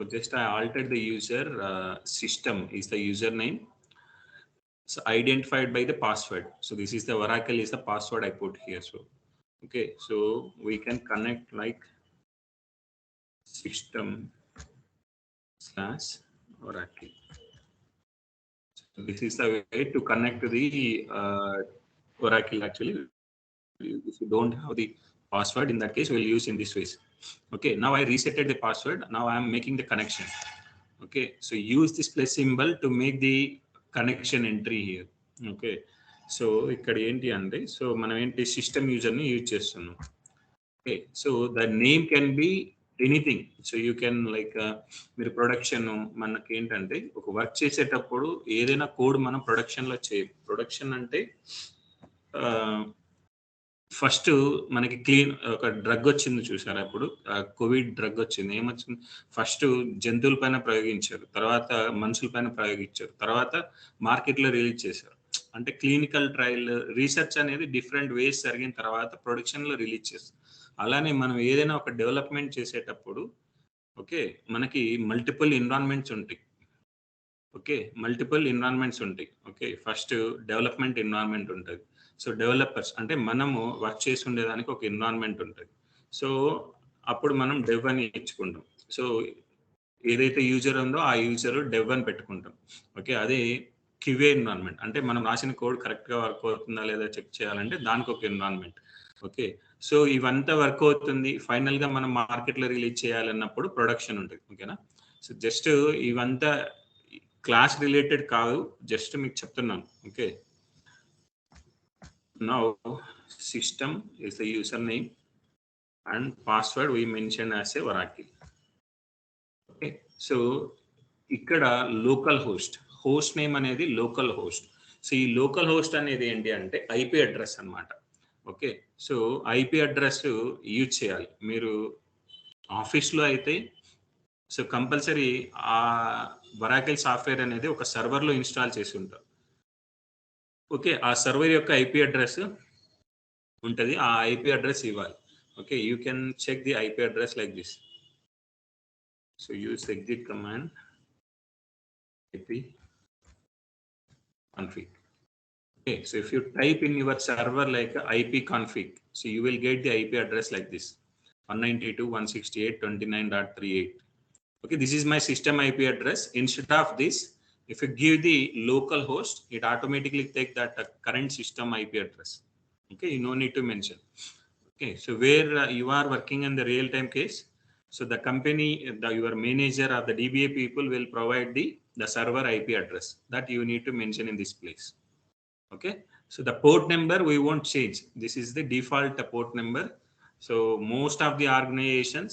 So just I altered the user, system is the username. So identified by the password. So this is the Oracle is the password I put here. So okay, so we can connect like system slash Oracle. So this is the way to connect to the Oracle. Actually, if you don't have the password, in that case we'll use in this ways. Okay, now I resetted the password. Now I'm making the connection. Okay, so use this plus symbol to make the connection entry here. Okay, so ఇక్కడ ఏంటి అంటే so మనం ఏంటి system యూజర్ని use చేస్తున్నాం. Okay, so the name can be anything. So you can like మీరు production మనకి ఏంటంటే ఒక వర్క్ చేసేటప్పుడు ఏదైనా కోడ్ మనం ప్రొడక్షన్లో ప్రొడక్షన్ అంటే ఫస్ట్ మనకి క్లీన్ ఒక డ్రగ్ వచ్చింది చూసారా? ఇప్పుడు కోవిడ్ డ్రగ్ వచ్చింది. ఏమొచ్చింది? ఫస్ట్ జంతువుల పైన ప్రయోగించారు. తర్వాత మనుషుల పైన ప్రయోగించారు. తర్వాత మార్కెట్‌లో రిలీజ్ చేశారు. అంటే క్లినికల్ ట్రయల్ రీసెర్చ్ అనేది డిఫరెంట్ వేస్ జరిగిన తర్వాత ప్రొడక్షన్‌లో రిలీజ్ చేస్తారు. అలానే మనం ఏదైనా ఒక డెవలప్‌మెంట్ చేసేటప్పుడు ఓకే, మనకి మల్టిపుల్ ఎన్విరాన్మెంట్స్ ఉంటాయి. ఓకే, మల్టిపుల్ ఎన్విరాన్మెంట్స్ ఉంటాయి. ఓకే, ఫస్ట్ డెవలప్‌మెంట్ ఎన్విరాన్మెంట్ ఉంటది. సో డెవలపర్స్ అంటే మనము వర్క్ చేసి ఉండేదానికి ఒక ఎన్విరాన్మెంట్ ఉంటుంది. సో అప్పుడు మనం డెవ్ అని ఇచ్చుకుంటాం. సో ఏదైతే యూజర్ ఉందో ఆ యూజర్ డెవ్ అని పెట్టుకుంటాం. ఓకే, అదే క్యూఏ ఎన్విరాన్మెంట్ అంటే మనం రాసిన కోడ్ కరెక్ట్‌గా వర్క్ అవుతుందా లేదా చెక్ చేయాలంటే దానికి ఒక ఎన్విరాన్మెంట్. ఓకే, సో ఇవంతా వర్క్ అవుతుంది. ఫైనల్‌గా మనం మార్కెట్‌లో రిలీజ్ చేయాలన్నప్పుడు ప్రొడక్షన్ ఉంటుంది. ఓకేనా? సో జస్ట్ ఇవంతా క్లాస్ రిలేటెడ్ కాదు. జస్ట్ మీకు చెప్తున్నాను. Okay. Now system is the username and password we mentioned as a Oracle. Okay, so ఇక్కడ లోకల్ హోస్ట్ నేమ్ అనేది లోకల్ హోస్ట్. సో ఈ లోకల్ హోస్ట్ అనేది ఏంటి అంటే ఐపీ అడ్రస్ అన్నమాట. Okay, so IP address use చేయాలి మీరు ఆఫీస్లో అయితే. సో కంపల్సరీ ఆ వరాకిల్ సాఫ్ట్వేర్ అనేది ఒక సర్వర్లో ఇన్స్టాల్ చేసి ఉంటారు. ఓకే, ఆ సర్వర్ యొక్క ఐపీ అడ్రస్ ఉంటుంది. ఆ ఐపీ అడ్రస్ ఇవ్వాలి. Okay, you can check the IP address like this. So use exit command ip config. Okay, so if you type in your server like ip config, so you will get the IP address like this 192.168.29.38. Okay, this is my system IP address. Instead of this, if you give the local host, it automatically take that current system IP address. Okay, you no need to mention. Okay, so where you are working in the real time case, so the company, your manager or the DBA people will provide the server IP address that you need to mention in this place. Okay, so the port number we won't change. This is the default port number. So most of the organizations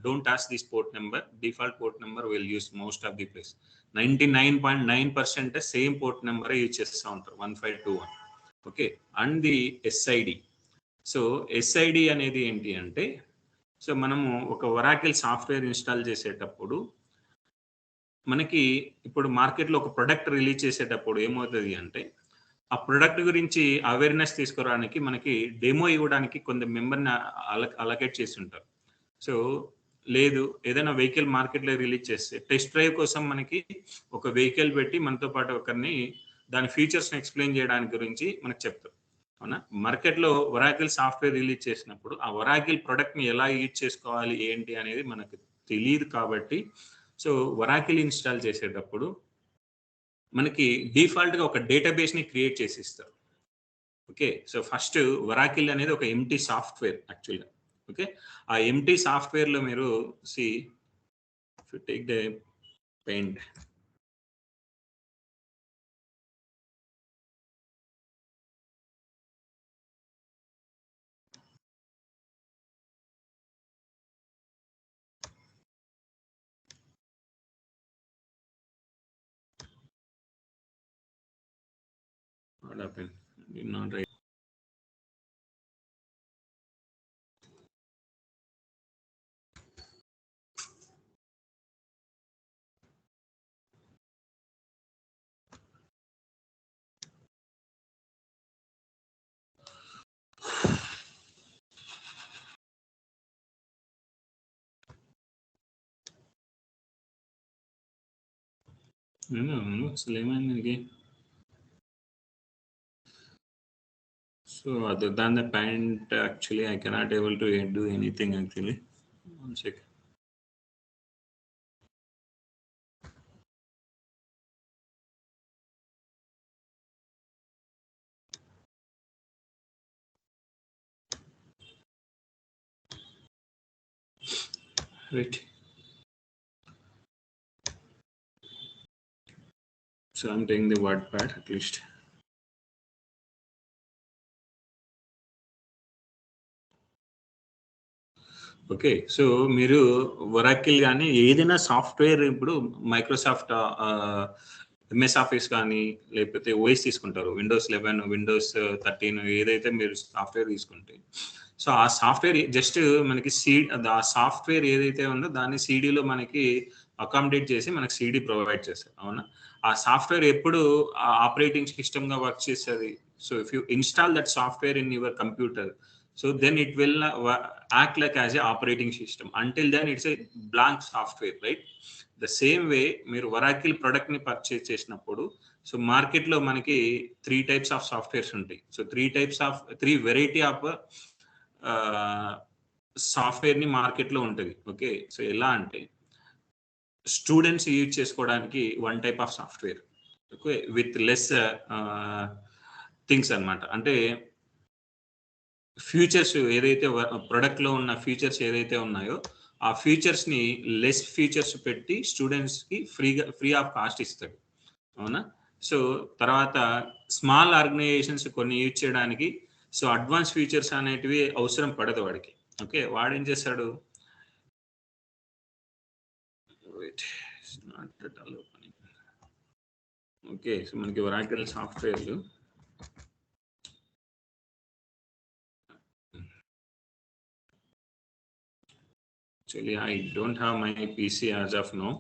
don't ask this port number. Default port number will use most of the place. 99.9% same port number use చేస్తూ ఉంటారు 1521. Okay, and the SID. So SID అనేది ఏంటి అంటే so మనము ఒక Oracle software install చేసేటప్పుడు మనకి ఇప్పుడు మార్కెట్లో ఒక ప్రొడక్ట్ రిలీజ్ చేసేటప్పుడు ఏమవుతుంది అంటే ఆ ప్రొడక్ట్ గురించి అవేర్నెస్ తీసుకురావడానికి మనకి డెమో ఇవ్వడానికి కొంత మెంబర్ని అలకేట్ చేసి ఉంటారు. సో లేదు ఏదైనా వెహికల్ మార్కెట్లో రిలీజ్ చేస్తే టెస్ట్ డ్రైవ్ కోసం మనకి ఒక వెహికల్ పెట్టి మనతో పాటు ఒకరిని దాని ఫీచర్స్ని ఎక్స్ప్లెయిన్ చేయడానికి గురించి మనకు చెప్తారు. అవునా? మార్కెట్లో ఒరాకిల్ సాఫ్ట్వేర్ రిలీజ్ చేసినప్పుడు ఆ ఒరాకిల్ ప్రొడక్ట్ని ఎలా యూజ్ చేసుకోవాలి ఏంటి అనేది మనకు తెలియదు. కాబట్టి సో ఒరాకిల్ ఇన్స్టాల్ చేసేటప్పుడు మనకి డిఫాల్ట్గా ఒక డేటాబేస్ని క్రియేట్ చేసి ఇస్తారు. ఓకే, సో ఫస్ట్ ఒరాకిల్ అనేది ఒక ఎంటీ సాఫ్ట్వేర్ యాక్చువల్గా. ఓకే, ఆ ఎంటీ సాఫ్ట్వేర్లో మీరు take the paint. What happened? Did not write. అసలు ఏమైంది? So other than the paint, actually, I cannot able to do anything actually. One second. Wait. So I'm taking the WordPad at least. Okay. So మీరు Oracle గాని ఏదైనా software ఇప్పుడు Microsoft MS office కానీ లేకపోతే OS తీసుకుంటారు. Windows 11, Windows 13 ఏదైతే మీరు software తీసుకుంటే సో ఆ సాఫ్ట్‌వేర్ జస్ట్ మనకి ఆ సాఫ్ట్‌వేర్ ఏదైతే ఉందో దాన్ని సీడీలో మనకి అకామిడేట్ చేసి మనకి సీడీ ప్రొవైడ్ చేస్తారు. అవునా? ఆ సాఫ్ట్‌వేర్ ఎప్పుడు ఆపరేటింగ్ సిస్టమ్‌గా వర్క్ చేస్తది. So if you install that software in your computer so then it will act like as a operating system. Until then it's a blank software, right? The same way మీరు వరాకిల్ product ని purchase చేసినప్పుడు so market లో మనకి 3 types of softwares ఉంటాయి. So 3 variety of software ని market లో ఉంటుంది. Okay. So ఎలా అంటే స్టూడెంట్స్ యూజ్ చేసుకోవడానికి 1 type of software, okay, with less things అన్నమాట. అంటే ఫీచర్స్ ఏదైతే ప్రొడక్ట్ లో ఉన్న ఫీచర్స్ ఏదైతే ఉన్నాయో ఆ ఫీచర్స్ ని లెస్ ఫీచర్స్ పెట్టి స్టూడెంట్స్ కి ఫ్రీ ఆఫ్ కాస్ట్ ఇస్తాడు. అవునా? సో తర్వాత స్మాల్ ఆర్గనైజేషన్స్ కొన్ని యూజ్ చేయడానికి సో అడ్వాన్స్ ఫీచర్స్ అనేటివి అవసరం పడదు వాడికి. ఓకే. వాడేం చేస్తాడు? ఓకే. సో మనకి ఒరాకిల్ సాఫ్ట్వేర్లు actually I don't have my PC as of now.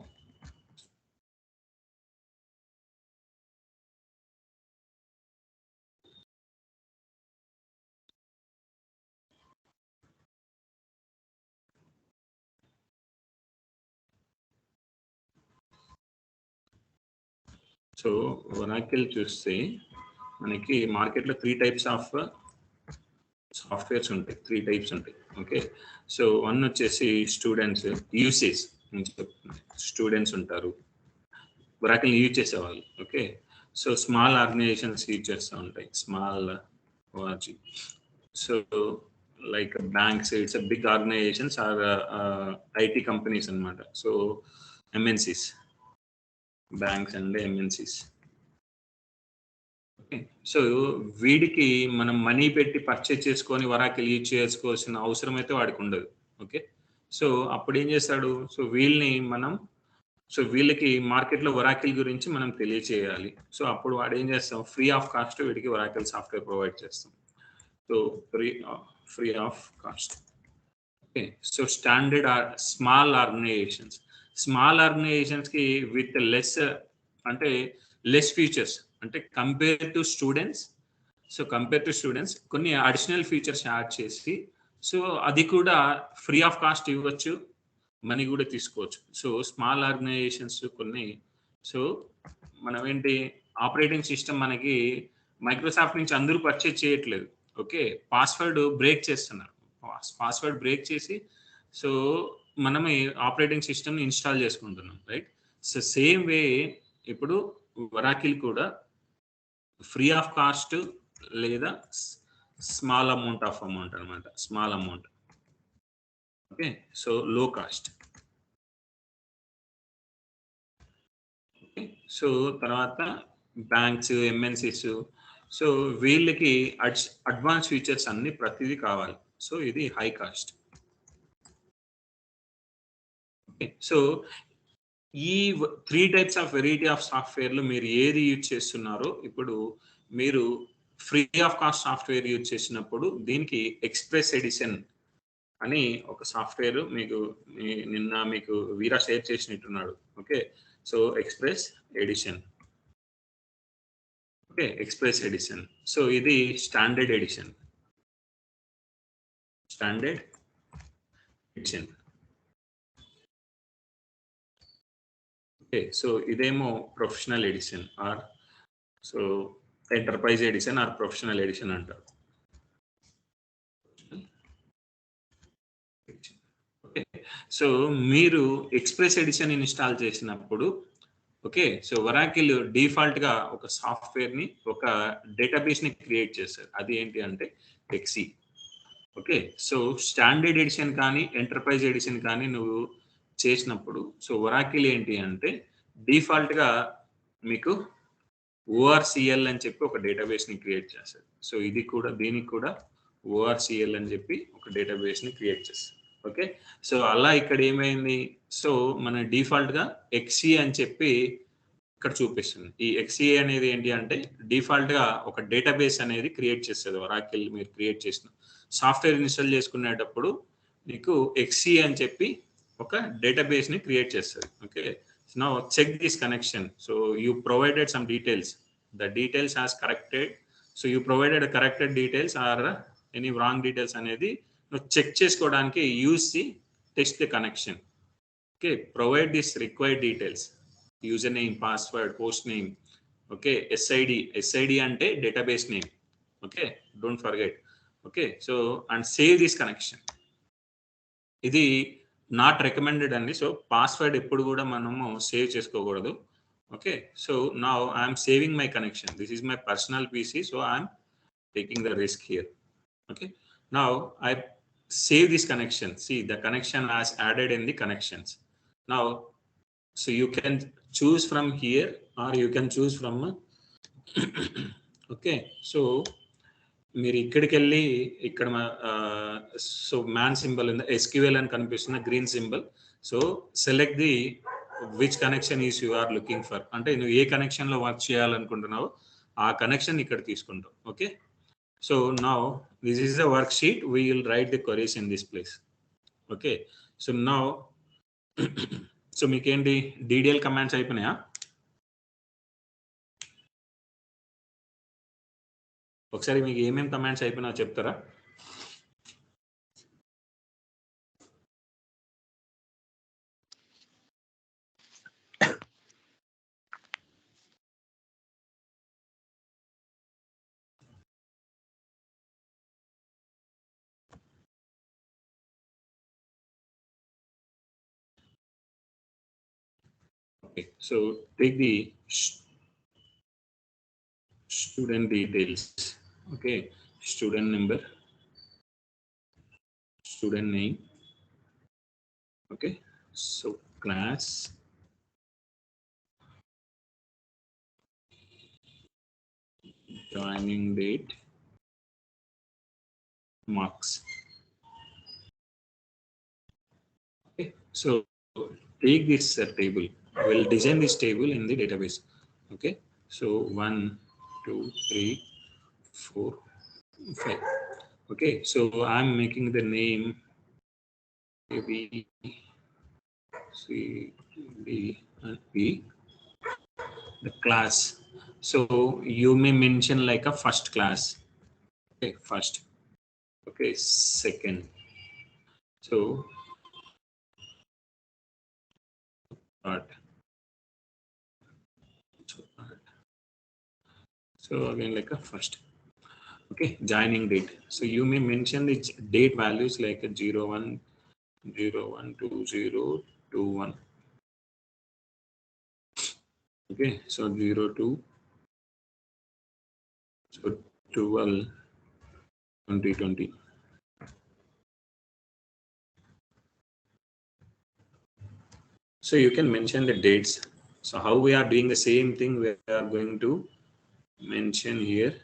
So Oracle చూస్తే మనకి మార్కెట్లో 3 టైప్స్ ఆఫ్ సాఫ్ట్వేర్స్ ఉంటాయి. 3 టైప్స్ ఉంటాయి. ఓకే. సో వన్ వచ్చేసి స్టూడెంట్స్ యూసేజ్ నుంచి చెప్తున్నాను. స్టూడెంట్స్ ఉంటారు. ఒరాకిల్ యూజ్ చేసేవాళ్ళు. Okay. So small organizations use చేస్తూ ఉంటాయి. Small org. So like banks it's big organizations or IT companies అన్నమాట. So MNCs, banks and MNCs. So వీడికి మనం మనీ పెట్టి పర్చేజ్ చేసుకొని వరాకిల్ యూజ్ చేసుకోవాల్సిన అవసరం అయితే వాడికి ఉండదు. ఓకే. సో అప్పుడు ఏం చేస్తాడు? సో వీళ్ళకి మార్కెట్లో వరాకిల్ గురించి మనం తెలియచేయాలి. సో అప్పుడు వాడు ఏం చేస్తాం? ఫ్రీ ఆఫ్ కాస్ట్ వీడికి వరాకిల్ సాఫ్ట్వేర్ ప్రొవైడ్ చేస్తాం. So free of cost. Okay. So standard small organizations కి విత్ లెస్ అంటే లెస్ ఫీచర్స్ అంటే కంపేర్ టు స్టూడెంట్స్ కొన్ని అడిషనల్ ఫీచర్స్ యాడ్ చేసి సో అది కూడా ఫ్రీ ఆఫ్ కాస్ట్ ఇవ్వచ్చు, మనీ కూడా తీసుకోవచ్చు. సో స్మాల్ ఆర్గనైజేషన్స్ కొన్ని సో మనం ఏంటి ఆపరేటింగ్ సిస్టమ్ మనకి మైక్రోసాఫ్ట్ నుంచి అందరూ పర్చేజ్ చేయట్లేదు. ఓకే. పాస్వర్డ్ బ్రేక్ చేస్తున్నారు. పాస్వర్డ్ బ్రేక్ చేసి సో మనమే ఆపరేటింగ్ సిస్టమ్ని ఇన్స్టాల్ చేసుకుంటున్నాం, రైట్? సో సేమ్ వే ఇప్పుడు వరాకిల్ కూడా ఫ్రీ ఆఫ్ కాస్ట్ లేదా స్మాల్ అమౌంట్ అనమాట. Small amount. ఓకే. సో లో కాస్ట్. ఓకే. సో తర్వాత బ్యాంక్స్, ఎంఎన్సీస్ సో వీళ్ళకి అడ్వాన్స్ ఫీచర్స్ అన్ని ప్రతిదీ కావాలి. సో ఇది హై కాస్ట్. ఓకే. సో ఈ 3 టైప్స్ ఆఫ్ వెరైటీ ఆఫ్ సాఫ్ట్వేర్‌లో మీరు ఏది యూజ్ చేస్తున్నారో ఇప్పుడు మీరు free of cost software use చేసినప్పుడు దీనికి ఎక్స్‌ప్రెస్ ఎడిషన్ అని ఒక సాఫ్ట్వేర్ నిన్న మీకు వీరా షేర్ చేసినట్టున్నాడు. Okay. So express edition. Okay. Express edition. So ఇది standard edition. Standard edition. Okay, so ఇదేమో professional edition or so enterprise edition or professional edition అంటారు. ఓకే, సో మీరు ఎక్స్ప్రెస్ ఎడిషన్ ఇన్స్టాల్ చేసినప్పుడు ఓకే, సో వరాకిల్ డిఫాల్ట్గా ఒక సాఫ్ట్వేర్ని ఒక డేటాబేస్ని create చేస్తారు. అది ఏంటి అంటే ఎక్సీ. ఓకే, సో స్టాండర్డ్ ఎడిషన్ కానీ ఎంటర్ప్రైజ్ ఎడిషన్ కానీ నువ్వు చేసినప్పుడు సో వరాకిల్ ఏంటి అంటే డిఫాల్ట్గా మీకు ఓఆర్సిఎల్ అని చెప్పి ఒక డేటాబేస్ని క్రియేట్ చేస్తారు. సో ఇది కూడా దీనికి కూడా ఓఆర్సిఎల్ అని చెప్పి ఒక డేటాబేస్ని క్రియేట్ చేస్తారు. ఓకే, సో అలా ఇక్కడ ఏమైంది, సో మన డిఫాల్ట్గా ఎక్సీ అని చెప్పి ఇక్కడ చూపిస్తుంది. ఈ ఎక్సీఏ అనేది ఏంటి అంటే డిఫాల్ట్గా ఒక డేటాబేస్ అనేది క్రియేట్ చేస్తుంది. ఒరాకిల్ మీరు క్రియేట్ చేసిన సాఫ్ట్వేర్ ఇన్స్టాల్ చేసుకునేటప్పుడు మీకు ఎక్సీ అని చెప్పి ఒక డేటాబేస్ని క్రియేట్ చేస్తుంది. Okay, now check this connection. So you provided some details. The details has corrected. So you provided a corrected details or any wrong details అనేది నువ్వు చెక్ చేసుకోవడానికి use the test the connection. Okay, provide this required details, user name, password, post name, okay, SID అంటే database name. Okay, don't forget. Okay, so and save this connection. ఇది not recommended అండి. So password ఎప్పుడు కూడా మనము save చేసుకోకూడదు. Okay, so now I'm saving my connection. This is my personal PC, so I'm taking the risk here. Okay, now I save this connection. See, the connection has added in the connections. Now, so you can choose from here or you can choose from okay, so మీరు ఇక్కడికి వెళ్ళి ఇక్కడ so man symbol ఉంది, SQL అని కనిపిస్తున్న green symbol. So select the which connection is you are looking for, అంటే నువ్వు ఏ కనెక్షన్లో వర్క్ చేయాలనుకుంటున్నావో ఆ కనెక్షన్ ఇక్కడ తీసుకుంటావు. Okay, so now this is the worksheet. We will write the queries in this place. Okay, so now so మీకేంటి DDL commands అయిపోయినాయా? ఒకసారి మీకు ఏమేమి కమాండ్స్ అయిపోయినా చెప్తారా? Okay, so take the student details. Okay, student number, student name. Okay, so class, joining date, marks. Okay, so take this table. We'll design this table in the database. Okay, so 1 2 3 4 5. Okay, so I'm making the name A B C D and P, the class. So you may mention like a first class. Okay, first. Okay, second. So third. So again like a first. Okay, joining date. So you may mention the date values like a 01 01 20 21. Okay, so 02 so 12 2020. So you can mention the dates. So how we are doing the same thing, we are going to mention here.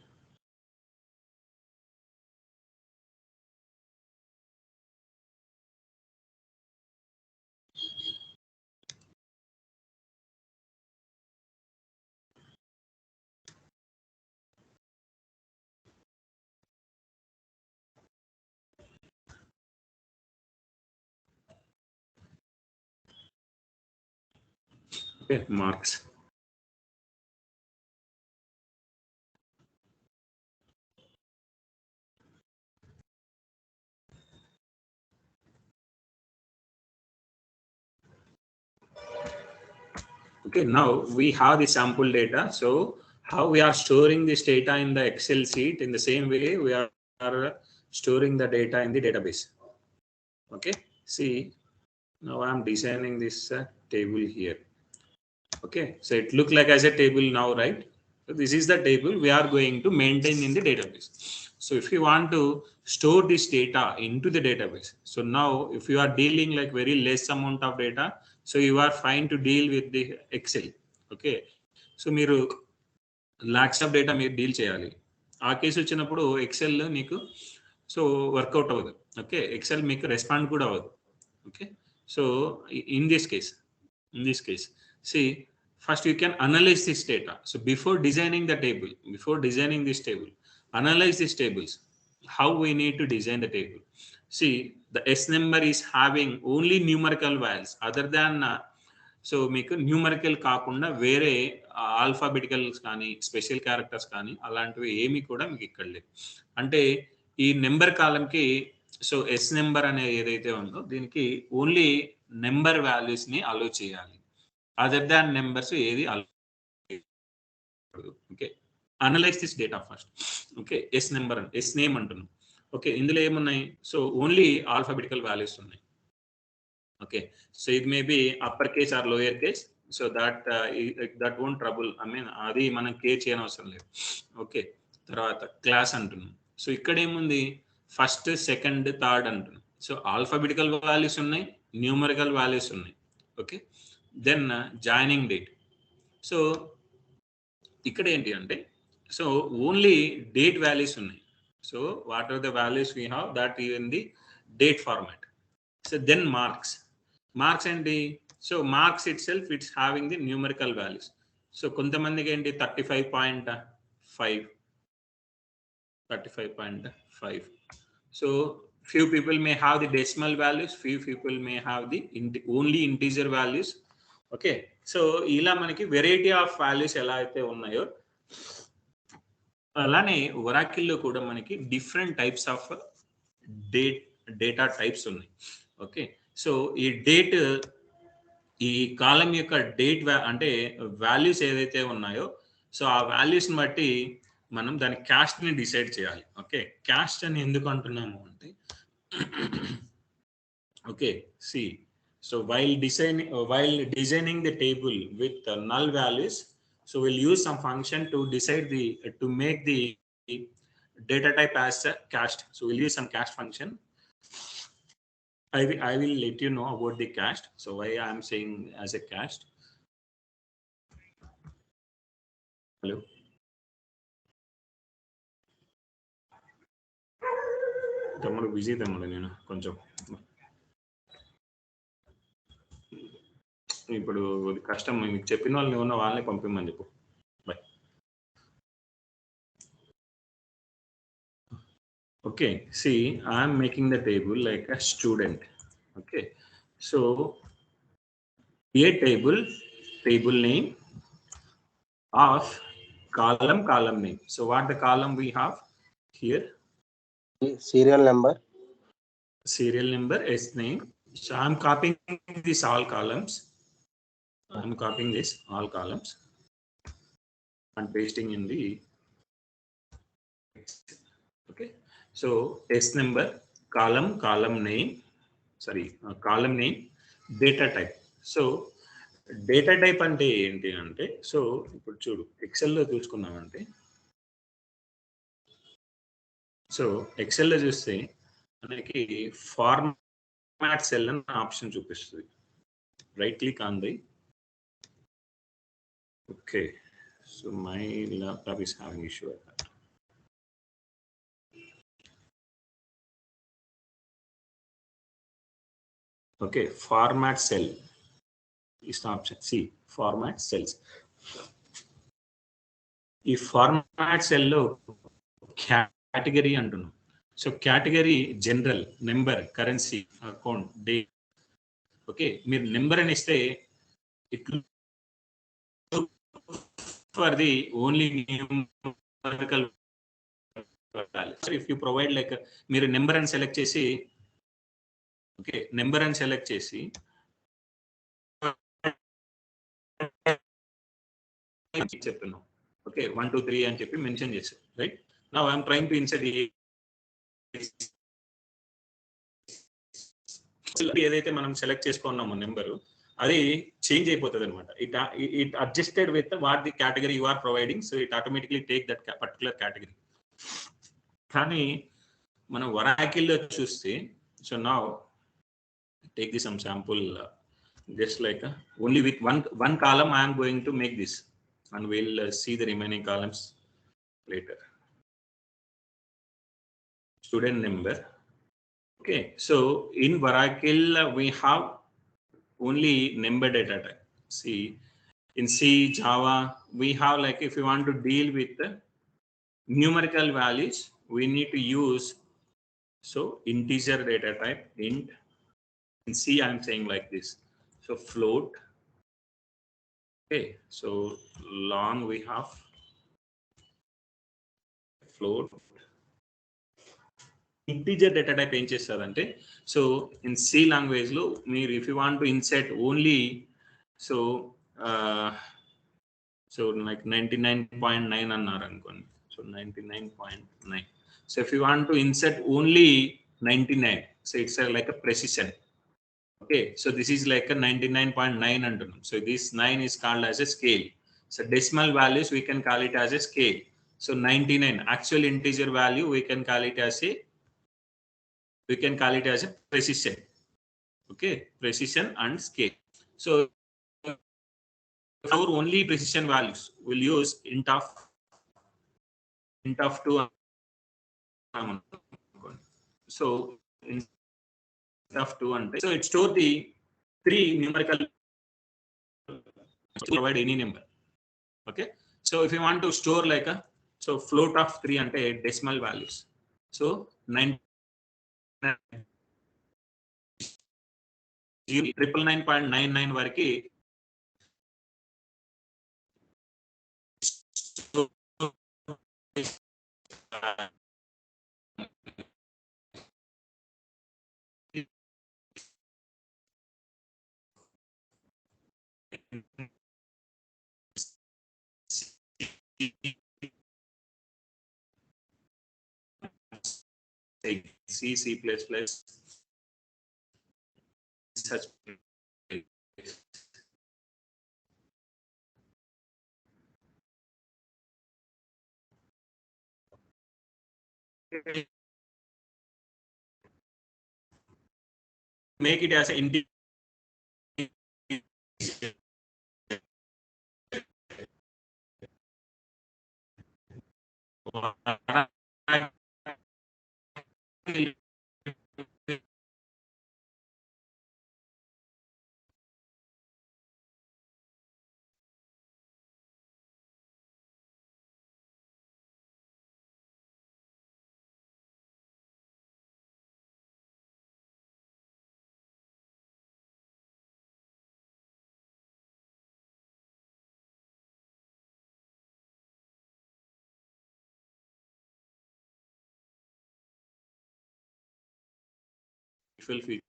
Okay, marks. Okay, now we have the sample data. So how we are storing this data in the Excel sheet, in the same way we are storing the data in the database. Okay, see, now I'm designing this table here. Okay, so it looks like as a table now, right? So this is the table we are going to maintain in the database. So if you want to store this data into the database, so now if you are dealing like very less amount of data, so you are fine to deal with the Excel. Okay, so మీరు lakhs of data మీరు deal చేయాలి. ఆ case వచ్చినప్పుడు XL నీకు so work out అవ్వదు. Okay, XL మీకు respond కూడా అవ్వదు. Okay, so in this case see, first you can analyze this data. So before designing this table, analyze these tables. How we need to design the table? See, the S number is having only numerical values other than so మీకు numerical కాకుండా వేరే ఆల్ఫాబెటికల్స్ కానీ special characters కానీ అలాంటివి ఏమి కూడా మీకు ఇక్కడ లేవు. అంటే ఈ నెంబర్ కాలంకి సో ఎస్ నెంబర్ అనేది ఏదైతే ఉందో దీనికి ఓన్లీ నెంబర్ వాల్యూస్ని అలో చేయాలి, అదర్ దాన్ నెంబర్స్ ఏది allow. Okay, analyse this data first. Okay, S number S name అంటున్నాం. ఓకే, ఇందులో ఏమున్నాయి? సో ఓన్లీ ఆల్ఫాబెటికల్ వాల్యూస్ ఉన్నాయి. Okay, so it may be uppercase or lowercase, so that won't trouble. I mean అది మనం care చేయని అవసరం లేదు. ఓకే, తర్వాత క్లాస్ అంటున్నాం. సో ఇక్కడ ఏముంది? ఫస్ట్, సెకండ్, థర్డ్ అంటున్నాం. సో ఆల్ఫాబెటికల్ వాల్యూస్ ఉన్నాయి, న్యూమరికల్ వాల్యూస్ ఉన్నాయి. Okay, then joining date. So ఇక్కడ ఏంటి అంటే సో ఓన్లీ డేట్ వాల్యూస్ ఉన్నాయి. So what are the values we have that in the date format. So then marks ఏంటి? So marks itself it's having the numerical values. So కొంతమందికి ఏంటి 35.5. So few people may have the decimal values, few people may have the only integer values. Okay, so ఇలా మనకి variety of values ఎలా అయితే ఉన్నాయో అలానే ఒరాకిల్లో కూడా మనకి different types of data types ఉన్నాయి. ఓకే, సో ఈ డేట్, ఈ కాలం యొక్క డేట్ అంటే వాల్యూస్ ఏదైతే ఉన్నాయో సో ఆ వాల్యూస్ని బట్టి మనం దాని క్యాస్ట్ని డిసైడ్ చేయాలి. ఓకే, క్యాస్ట్ అని ఎందుకు అంటున్నాము అంటే okay, see, so while designing the table with null values, so we'll use some function to decide to make the data type as a cast. So we'll use some cast function. I will let you know about the cast. So why I am saying as a cast. Hello. తమ్ముడు busy తమ్ముడు, నేను కొంచెం ఇప్పుడు కష్టం. మీకు చెప్పిన వాళ్ళని ఉన్న వాళ్ళని పంపిమ్మని చెప్పు. Bye. Okay, see, I am making the table like a student. Okay, so a table name of column name. So what the column we have here? Serial number, S name. So I am copying this all columns. And pasting in the. Okay, so S number, column name, data type. So data type అంటే ఏంటి అంటే so ఇప్పుడు చూడు ఎక్సెల్లో చూసుకున్నామంటే so ఎక్సెల్లో చూస్తే మనకి format cell అన్న option చూపిస్తుంది. Right click on the. Okay, so my laptop is having issue at that. Okay, format cell is the option. See, format cells. ఈ ఫార్మాట్ సెల్లో కేటగిరీ అంటున్నాం. So category general, number, currency, account, day. Okay, మీరు number అని ఇస్తే it for the only numerical value. If you provide like మీరు number అని select చేసి okay number అని సెలెక్ట్ చేసి చెప్పాను. ఓకే 1 2 3 అని చెప్పి మెన్షన్ చేశాను, right? Now I'm trying to insert ఏదైతే మనం సెలెక్ట్ చేసుకున్నామో నెంబరు అది చేంజ్ అయిపోతుంది అనమాట. It adjusted with what the category you are providing, so it automatically take that particular category. కానీ మనం వరాకిల్లో చూస్తే, so now take this some sample, just like only with one column I am going to make this, and we'll see the remaining columns later. Student number. Okay, so in Varakil we have only number data type. See, in C, Java, we have, like, if you want to deal with the numerical values, we need to use so integer data type, int. In C, I'm saying like this. So float. Okay, so long we have float. Integer data type ఏం చేస్తారంటే, so in C language లో మీరు if you want to insert only so so like 99.9 అన్నారు అనుకోండి, so 99.9. So if you want to insert only 99, so it's like a precision. Okay, so this is like a 99.9 antunam. So this 9 is called as a scale. So decimal values we can call it as a scale. So 99 actual integer value we can call it as a precision. Okay, precision and scale. So for only precision values we'll use int of 2. So of 2 and so it store the 3 numerical, provide any number. Okay, so if you want to store like a so float of 3 ante decimal values, so 999.99 variki C, C++, such. Make it as an integer. Feature.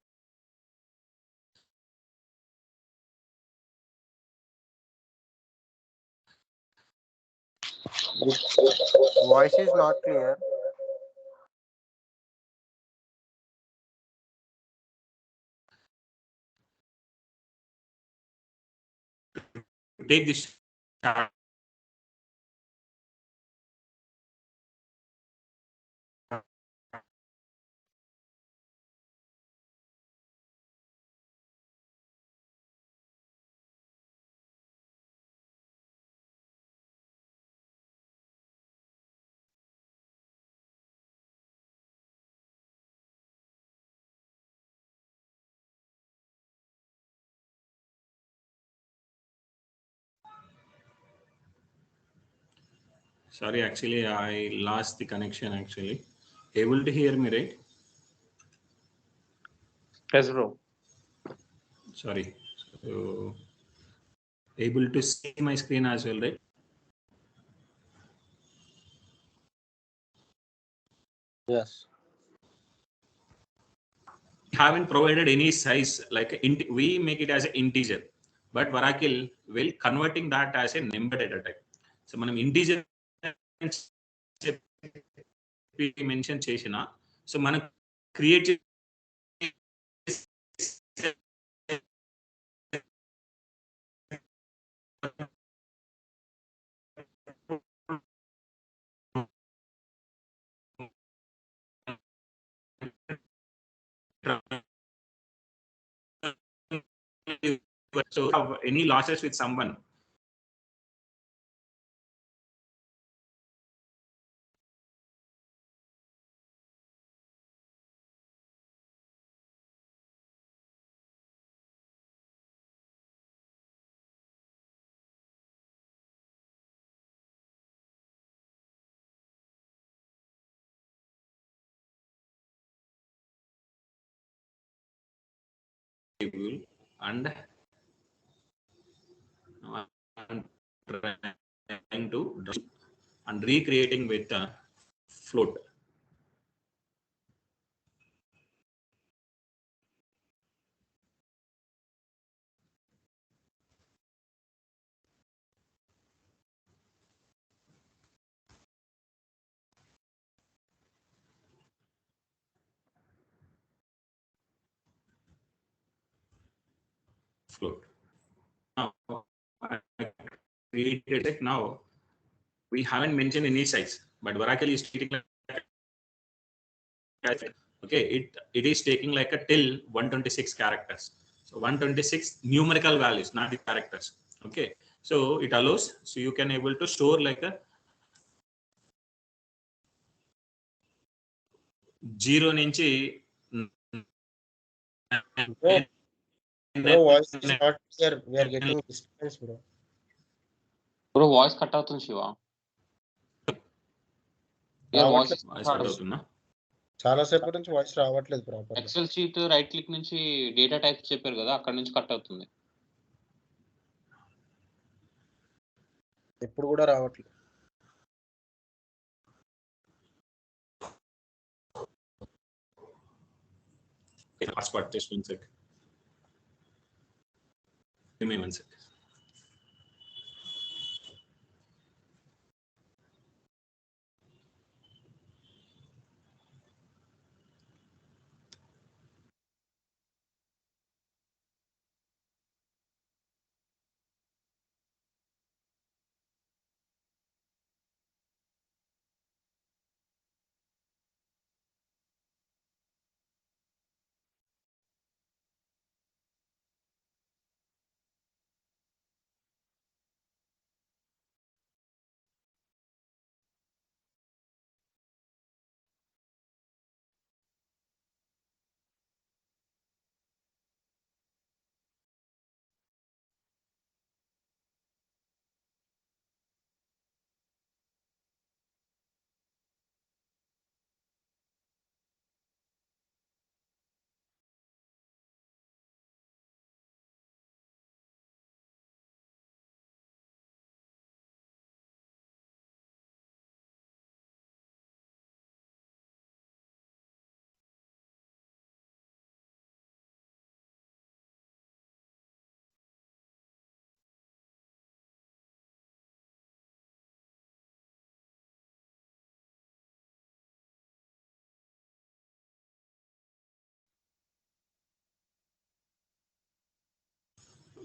Voice is not clear. Take this sorry, actually I lost the connection actually. Able to hear me, right? Yes, bro. Sorry. So, able to see my screen as well, right? Yes. Haven't provided any size, like we make it as an integer, but Oracle will converting that as a number data type. So మనం integer mention చేసిన so మనం create so have any losses with someone, and trying to and recreating with a float. Float. Now, I created it. Now we haven't mentioned any size, but Oracle is treating like okay, it is taking like a till 126 characters. So 126 numerical values, not the characters. Okay, so it allows, so you can able to store like a 0 నుంచి Bro, voice is not clear. We are getting disturbance, bro. Bro, voice cut అవుతుంది శివ. రావట్లేదు. Voice cut అవుతుందా? చాలా సేపటి నుంచి voice రావట్లేదు proper. Excel sheet right click నుంచి data types చెప్పారు కదా, అక్కడ నుంచి కట్ అవుతుంది. ఇప్పుడు కూడా రావట్లేదు. Hotspot, just 1 sec. Give me 1 sec.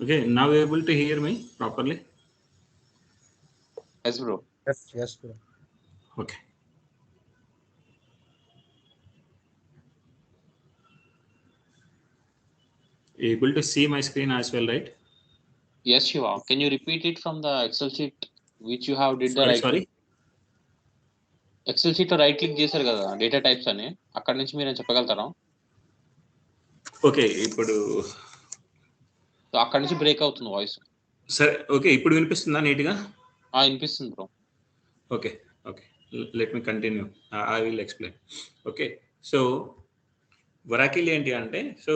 Okay, now you're able to hear me properly? Yes, bro. Yes, bro. Okay. Able to see my screen as well, right? Yes, Shiva. Can you repeat it from the Excel sheet which you have did the right? Sorry. Excel sheet right click చేశారు కదా data types అని, అక్కడ నుంచి మీరు చెప్పగలుగుతారా? Okay, ఇప్పుడు అక్కడ నుంచి బ్రేక్ అవుతుంది వాయిస్. సరే, ఓకే, ఇప్పుడు వినిపిస్తుందా నీట్గా? వినిపిస్తుంది bro. Okay, okay, let me continue. I will explain. Okay, so Oracle ఏంటి అంటే, so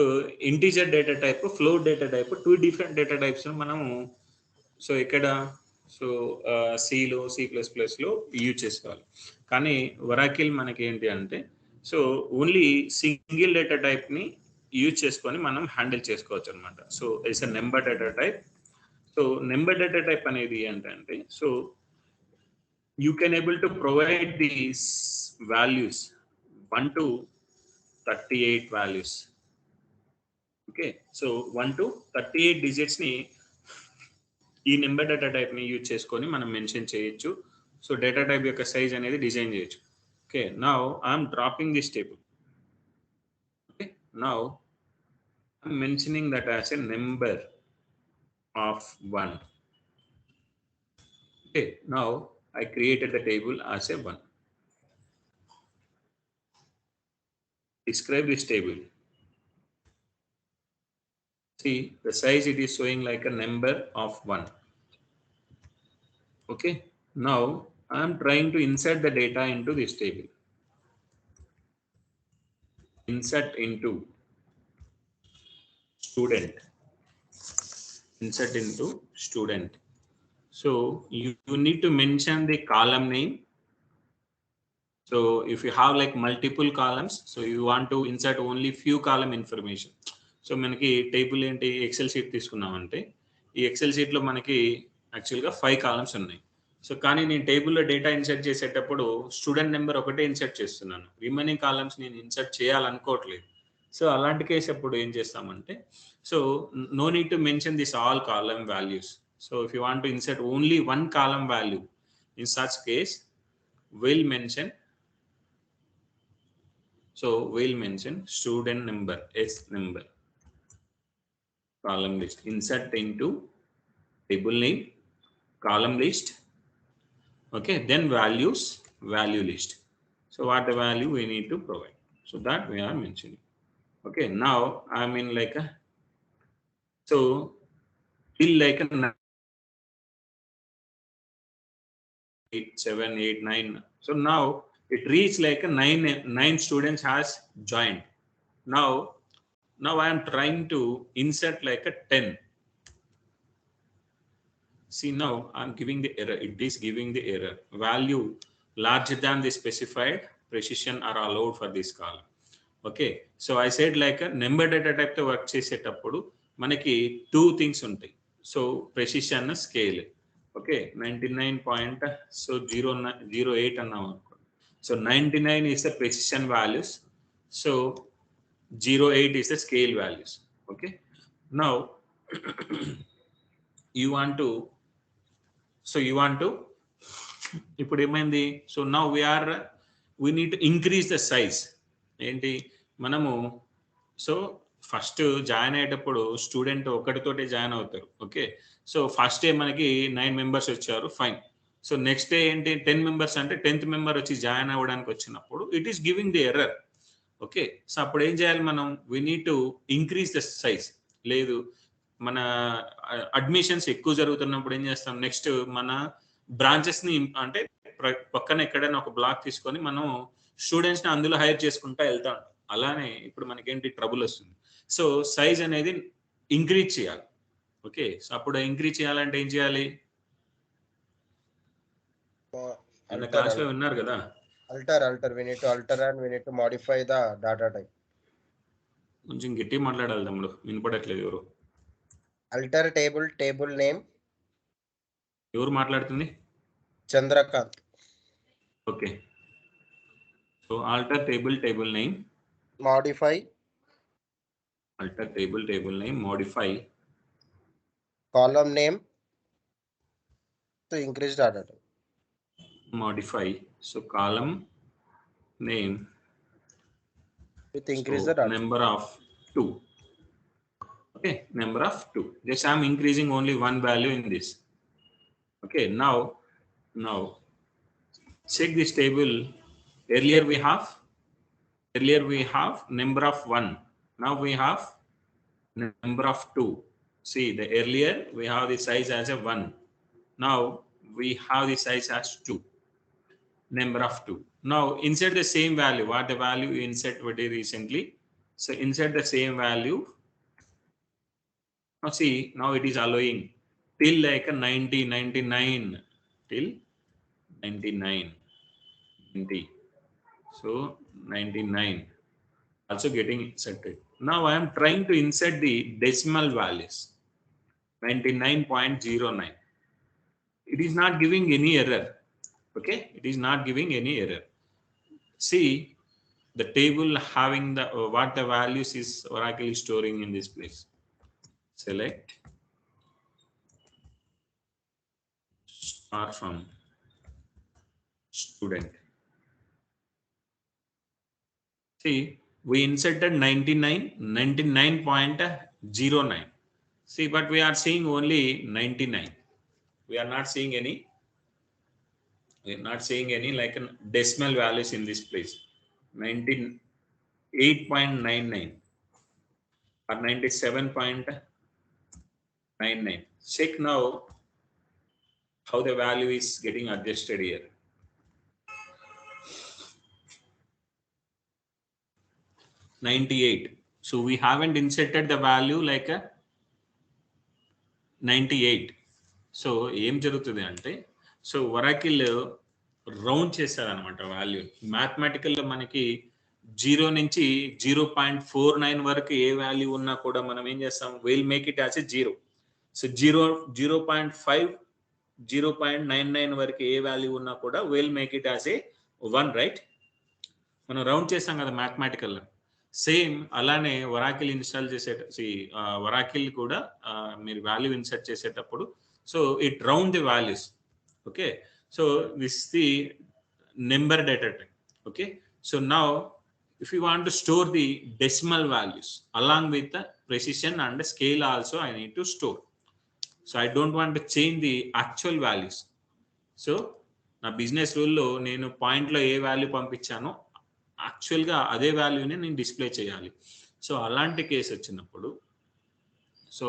integer data type, float data type, 2 different data types మనము సో ఇక్కడ సో సిలో, C++లో యూజ్ చేసుకోవాలి. కానీ Oracle మనకి ఏంటి అంటే, సో ఓన్లీ సింగిల్ డేటా టైప్ని యూజ్ చేసుకొని మనం హ్యాండిల్ చేసుకోవచ్చు అనమాట. So it's a number data type so number data type అనేది ఏంటంటే, so you can able to provide these values 1 to 38 values. Okay, so 1 to 38 digits ni ఈ నెంబర్ డేటా టైప్ ని యూజ్ చేసుకొని మనం మెన్షన్ చేయొచ్చు. So data type యొక్క size అనేది design చేయొచ్చు. Okay, now I'm dropping this table. Okay, now I'm mentioning that as a number of 1. Okay, now I created the table as a 1. Describe this table. See the size, it is showing like a number of 1. Okay, now I am trying to insert the data into this table. Insert into student. Insert into student. So you need to mention the column name. So if you have like multiple columns, so you want to insert only few column information. So మనకి table ఏంటి, XL sheet తీసుకున్నామంటే ఈ XL షీట్లో మనకి యాక్చువల్గా 5 columns ఉన్నాయి. So కానీ నేను టేబుల్లో డేటా ఇన్సర్ట్ చేసేటప్పుడు స్టూడెంట్ నెంబర్ ఒకటే ఇన్సర్ట్ చేస్తున్నాను, రిమైనింగ్ కాలమ్స్ నేను ఇన్సర్ట్ చేయాలనుకోవట్లేదు. సో అలాంటి కేసు అప్పుడు ఏం చేస్తామంటే, so no need to mention this all column values. So if you want to insert only 1 column value, in such case we'll mention student number s number, column list, insert into table name, column list. Okay, then values, value list. So what the value we need to provide, so that we are mentioning. Okay, now I'm in like a, so till like a 8, 7, 8, 9. So now it reached like a 9 students has joined. Now I am trying to insert like a 10. See, now I'm giving the error. It is giving the error. Value larger than the specified precision are allowed for this column. Okay, so I said like a number data type to work చేసేటప్పుడు మనకి 2 things ఉంటాయి. So precision, scale. Okay, 99.08 అన్నాం అనుకోండి. So 99 is the precision values. So 08 is the scale values. Okay, now you want to ఇప్పుడు ఏమైంది, so now we need to increase the size. ఏంటి మనము, so first join అయ్యేటప్పుడు student ఒకటితోటే join అవుతారు. Okay, so first day మనకి 9 members వచ్చారు, fine. So next day ఏంటి 10 members అంటే 10th మెంబర్ వచ్చి జాయిన్ అవ్వడానికి వచ్చినప్పుడు it is giving the error. Okay, so అప్పుడు ఏం చేయాలి మనం, we need to increase the size. లేదు మన అడ్మిషన్స్ ఎక్కువ జరుగుతున్నప్పుడు ఏం చేస్తాం, నెక్స్ట్ మన బ్రాంచెస్ని అంటే పక్కన ఎక్కడైనా ఒక బ్లాక్ తీసుకొని మనం స్టూడెంట్స్ని అందులో హైర్ చేసుకుంటా వెళ్తాం. అలానే ఇప్పుడు మనకేంటి ట్రబుల్ వస్తుంది. సో సైజ్ అనేది ఇంక్రీజ్ చేయాలి. ఓకే, సో అప్పుడు ఇంక్రీజ్ చేయాలంటే ఏం చేయాలి, క్లాస్ లో విన్నారు కదా, alter we need to alter and we need to modify the data type. కొంచెం గట్టి మాట్లాడాలి తమ్ముడు, వినపడట్లేదు. ఎవరు alter table name? ఎవరు మాట్లాడుతుంది? Chandrakant. Okay, so alter table name, modify, alter table name, modify column name to increase data type. Modify, so column name with increase so the data. Number of 2. Okay, number of 2. Just I'm increasing only one value in this. Okay, now check this table. Earlier we have number of 1. Now we have number of 2. See, the earlier we have the size as a 1. Now we have the size as 2. Number of 2. Now insert the same value. What the value you insert very recently? So insert the same value. Now see, now it is allowing till like a 90, 99 till 99, 90. So 99 also getting inserted. Now I am trying to insert the decimal values. 99.09. It is not giving any error. Okay, it is not giving any error. See the table having the what the values is Oracle is storing in this place. Select star from student. See, we inserted 99.09. See, but we are seeing only 99. We are not seeing any. We are not seeing any like a decimal values in this place. 98.99 or 97.99. Check now how the value is getting adjusted here. 98. So we haven't inserted the value like a 98. So ఏం జరుగుతుంది అంటే so Oracle round చేశారనమాట value. మ్యాథమెటికల్లో మనకి 0 నుంచి 0.49 వరకు ఏ value ఉన్నా కూడా మనం ఏం చేస్తాం, will make it as a 0. So 0.5 0.99 వరకు ఏ వాల్యూ ఉన్నా కూడా will make it as a 1, right? మనం రౌండ్ చేస్తాం కదా మ్యాథమెటికల్లో. సేమ్ అలానే ఒరాకిల్ ఇన్స్టాల్ ఒరాకిల్ కూడా మీరు వాల్యూ ఇన్సర్ట్ చేసేటప్పుడు so it round the values. Okay, so this the number data type. Okay, so now if you want to store the decimal values along with the precision and the scale also I need to store. So I don't want to change the actual values. So నా business రూల్లో నేను పాయింట్లో ఏ value పంపించానో యాక్చువల్గా అదే వాల్యూని నేను display చేయాలి. So అలాంటి case వచ్చినప్పుడు so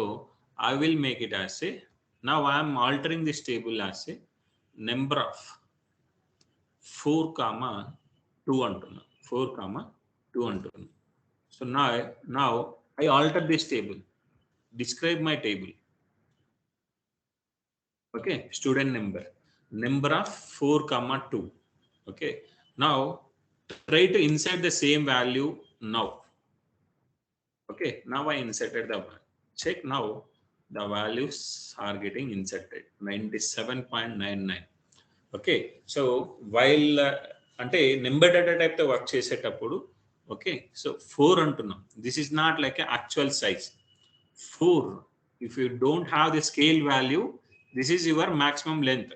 I will make it as a now I'm altering this table as a number of 4,2 అంటున్నా. 4,2 అంటున్నా. So now I alter this table, describe my table. Okay, student number of 4,2. Okay, now try to insert the same value now. Okay, now I inserted the value. Check now the values are getting inserted 97.99. Okay, so while అంటే number data టైప్తో work చేసేటప్పుడు okay so 4 అంటున్నాం. This is not like actual size 4. If you don't have the scale value this is your maximum length.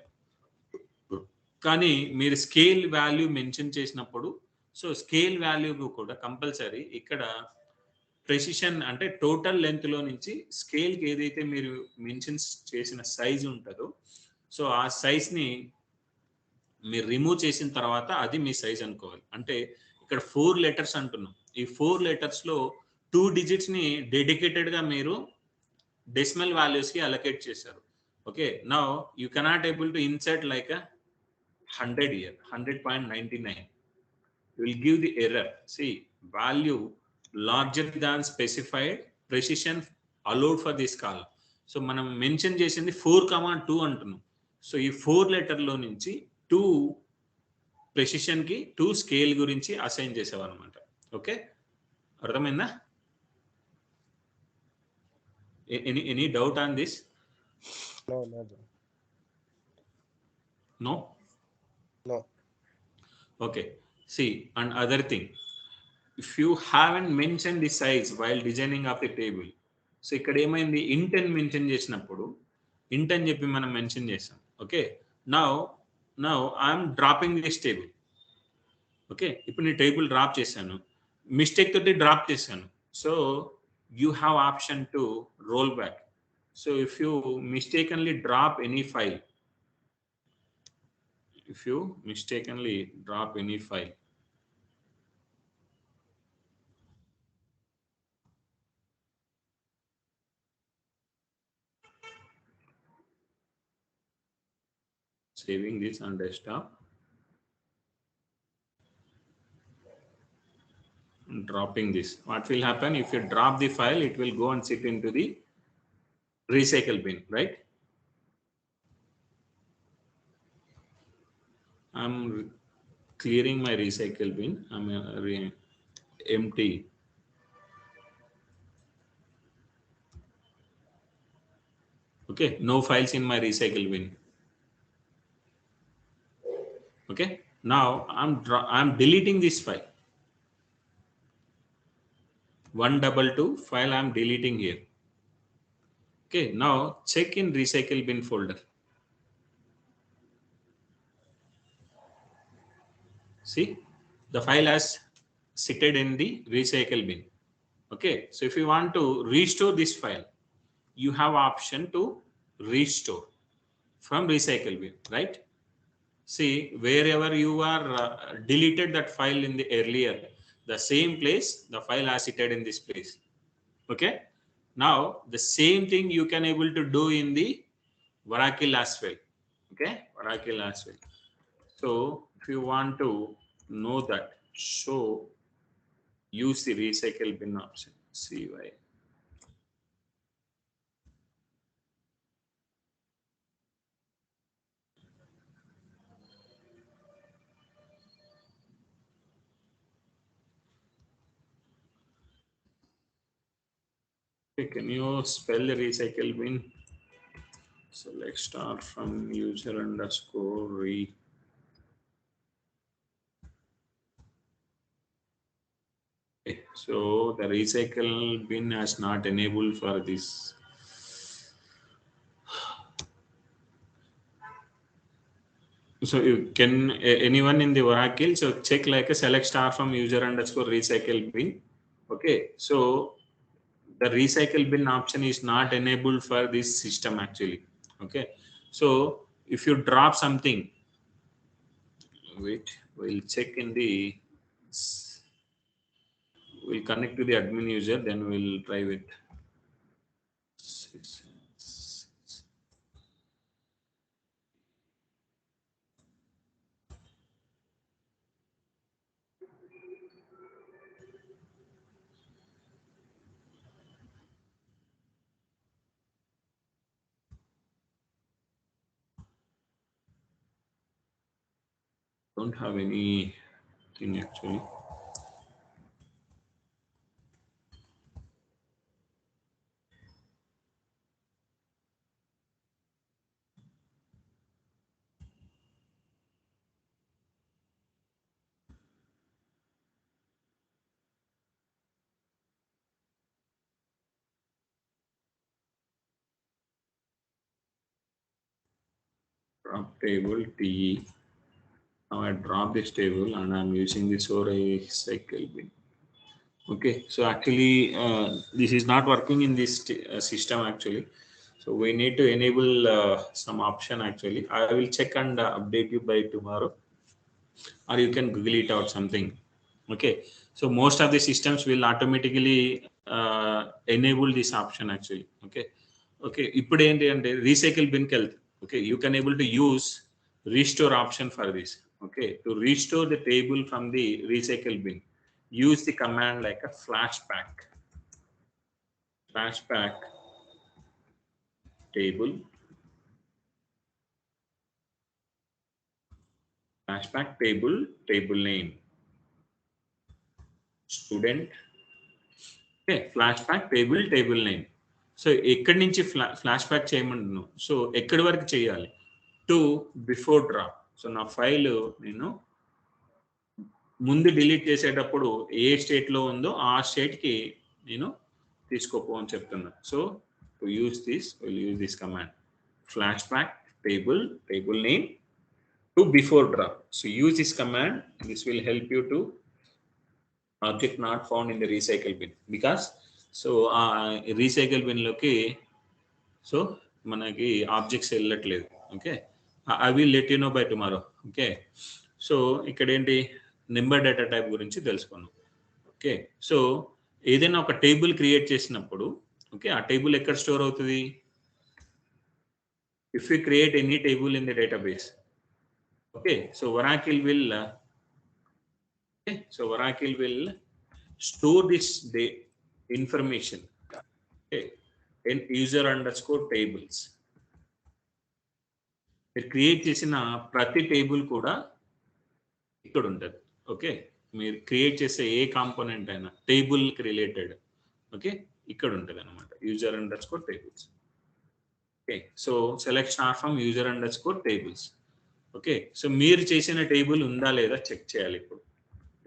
కానీ మీరు scale value mention చేసినప్పుడు so scale వాల్యూకు కూడా compulsory ఇక్కడ precision అంటే total లెంత్లో నుంచి స్కేల్కి ఏదైతే మీరు మెన్షన్ చేసిన సైజ్ ఉంటుందో సో ఆ సైజ్ని మీరు రిమూవ్ చేసిన తర్వాత అది మీ సైజ్ అనుకోవాలి. అంటే ఇక్కడ 4 లెటర్స్ అంటున్నాం. ఈ 4 లెటర్స్లో 2 డిజిట్స్ని డెడికేటెడ్గా మీరు డెసిమల్ వాల్యూస్కి అలొకేట్ చేశారు. Okay, now you cannot able to insert like 100 here, 100.99. You will give the error. See, value larger than specified, precision allowed for this column. So మనం మెన్షన్ చేసింది 4,2 అంటున్నాం. సో ఈ 4 లెటర్లో నుంచి 2 ప్రెసిషన్కి 2 స్కేల్ గురించి అసైన్ చేసేవారనమాట. ఓకే, అర్థమైందా? Any doubt on this? No. Okay, see, and other thing, if you haven't mentioned the size while designing of the table, so ఇక్కడ ఏమైంది int అని మెన్షన్ చేసినప్పుడు int అని చెప్పి మనం మెన్షన్ చేసాం. Okay, now I'm dropping this table. Okay, ఇప్పుడు నేను టేబుల్ డ్రాప్ చేశాను, మిస్టేక్ తోటి డ్రాప్ చేశాను. So you have option to roll back. So if you mistakenly drop any file, if you mistakenly drop any file, saving this on desktop, dropping this, what will happen if you drop the file? It will go and sit into the recycle bin, right? I'm clearing my recycle bin. I'm empty. Okay, no files in my recycle bin. Okay, now I'm deleting this file. 122 file I'm deleting here. Okay, now check in recycle bin folder. See, the file has seated in the recycle bin. Okay, so if you want to restore this file, you have option to restore from recycle bin, right? See, wherever you are deleted that file in the earlier, the same place, the file has seated in this place. Okay, now the same thing you can able to do in the Oracle as well. Okay, Oracle as well. So if you want to know that, so use the recycle bin option. See why. Okay, can you spell the recycle bin? Select start from user underscore re. Okay, so the recycle bin has not enabled for this. So you can anyone in the Oracle, so check like a select star from user underscore recycle bin. Okay, so the recycle bin option is not enabled for this system actually. Okay, so if you drop something, wait, we'll check in the, we'll connect to the admin user, then we'll try it. Don't have anything actually. Drop table TE. Now I drop this table and I'm using this recycle bin. Okay, so actually this is not working in this system actually. So we need to enable some option actually. I will check and update you by tomorrow, or you can Google it out something. Okay, so most of the systems will automatically enable this option actually. Okay, okay. ఇప్పుడు ఏంటి అంటే recycle bin కి వెళ్తే, okay, you can able to use restore option for this. Okay, to restore the table from the recycle bin, use the command like a flashback table table name student. Okay, flashback table name. So ఎక్కడి నుంచి flash back చేయమంటున్నాను, so ఎక్కడి వరకు చేయాలి, to before drop. So నా file నేను ముందు delete చేసేటప్పుడు ఏ స్టేట్లో ఉందో ఆ స్టేట్కి నేను తీసుకోపో అని చెప్తున్నాను. So to use this command flashback table name to before drop. So use this command. This will help you to object not found in the recycle bin, because so recycle bin loki so manaki objects వెళ్ళట్లేదు. Okay, I will let you know by tomorrow. Okay, so ఇక్కడ ఏంటి number data type గురించి తెలుసుకున్నాం. Okay, so ఏదైనా ఒక table create చేసినప్పుడు, okay, ఆ table ఎక్కడ స్టోర్ అవుతుంది? If we create any table in the database, okay, so Oracle will store this information, okay, in user underscore tables. మీరు క్రియేట్ చేసిన ప్రతి టేబుల్ కూడా ఇక్కడ ఉంటుంది. ఓకే, మీరు క్రియేట్ చేసే ఏ కాంపోనెంట్ అయినా టేబుల్కి రిలేటెడ్, ఓకే, ఇక్కడ ఉంటుంది అనమాట user underscore tables. Okay, so select star from user underscore tables. Okay, so మీరు చేసిన టేబుల్ ఉందా లేదా చెక్ చేయాలి. ఇప్పుడు